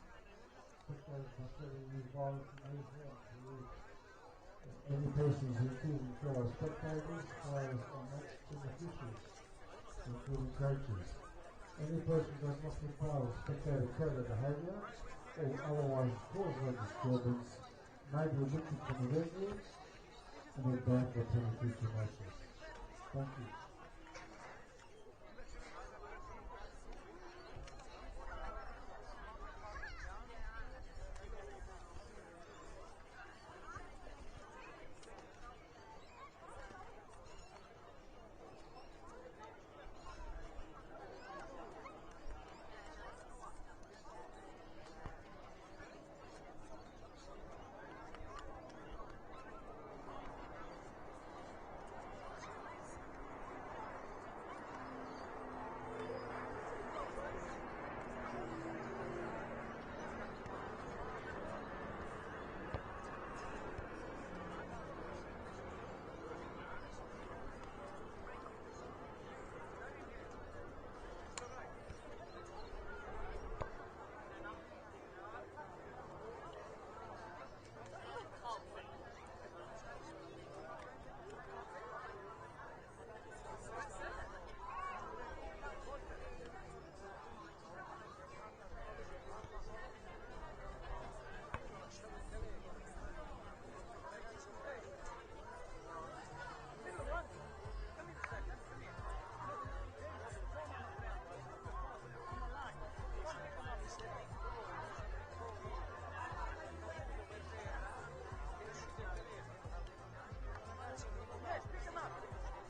Any persons including fellow spectators, players, or match team officials, including coaches. Any person does not comply spectator code behaviour or otherwise cause a disturbance may be evicted from the venue and be banned for 10 future matches. Thank you.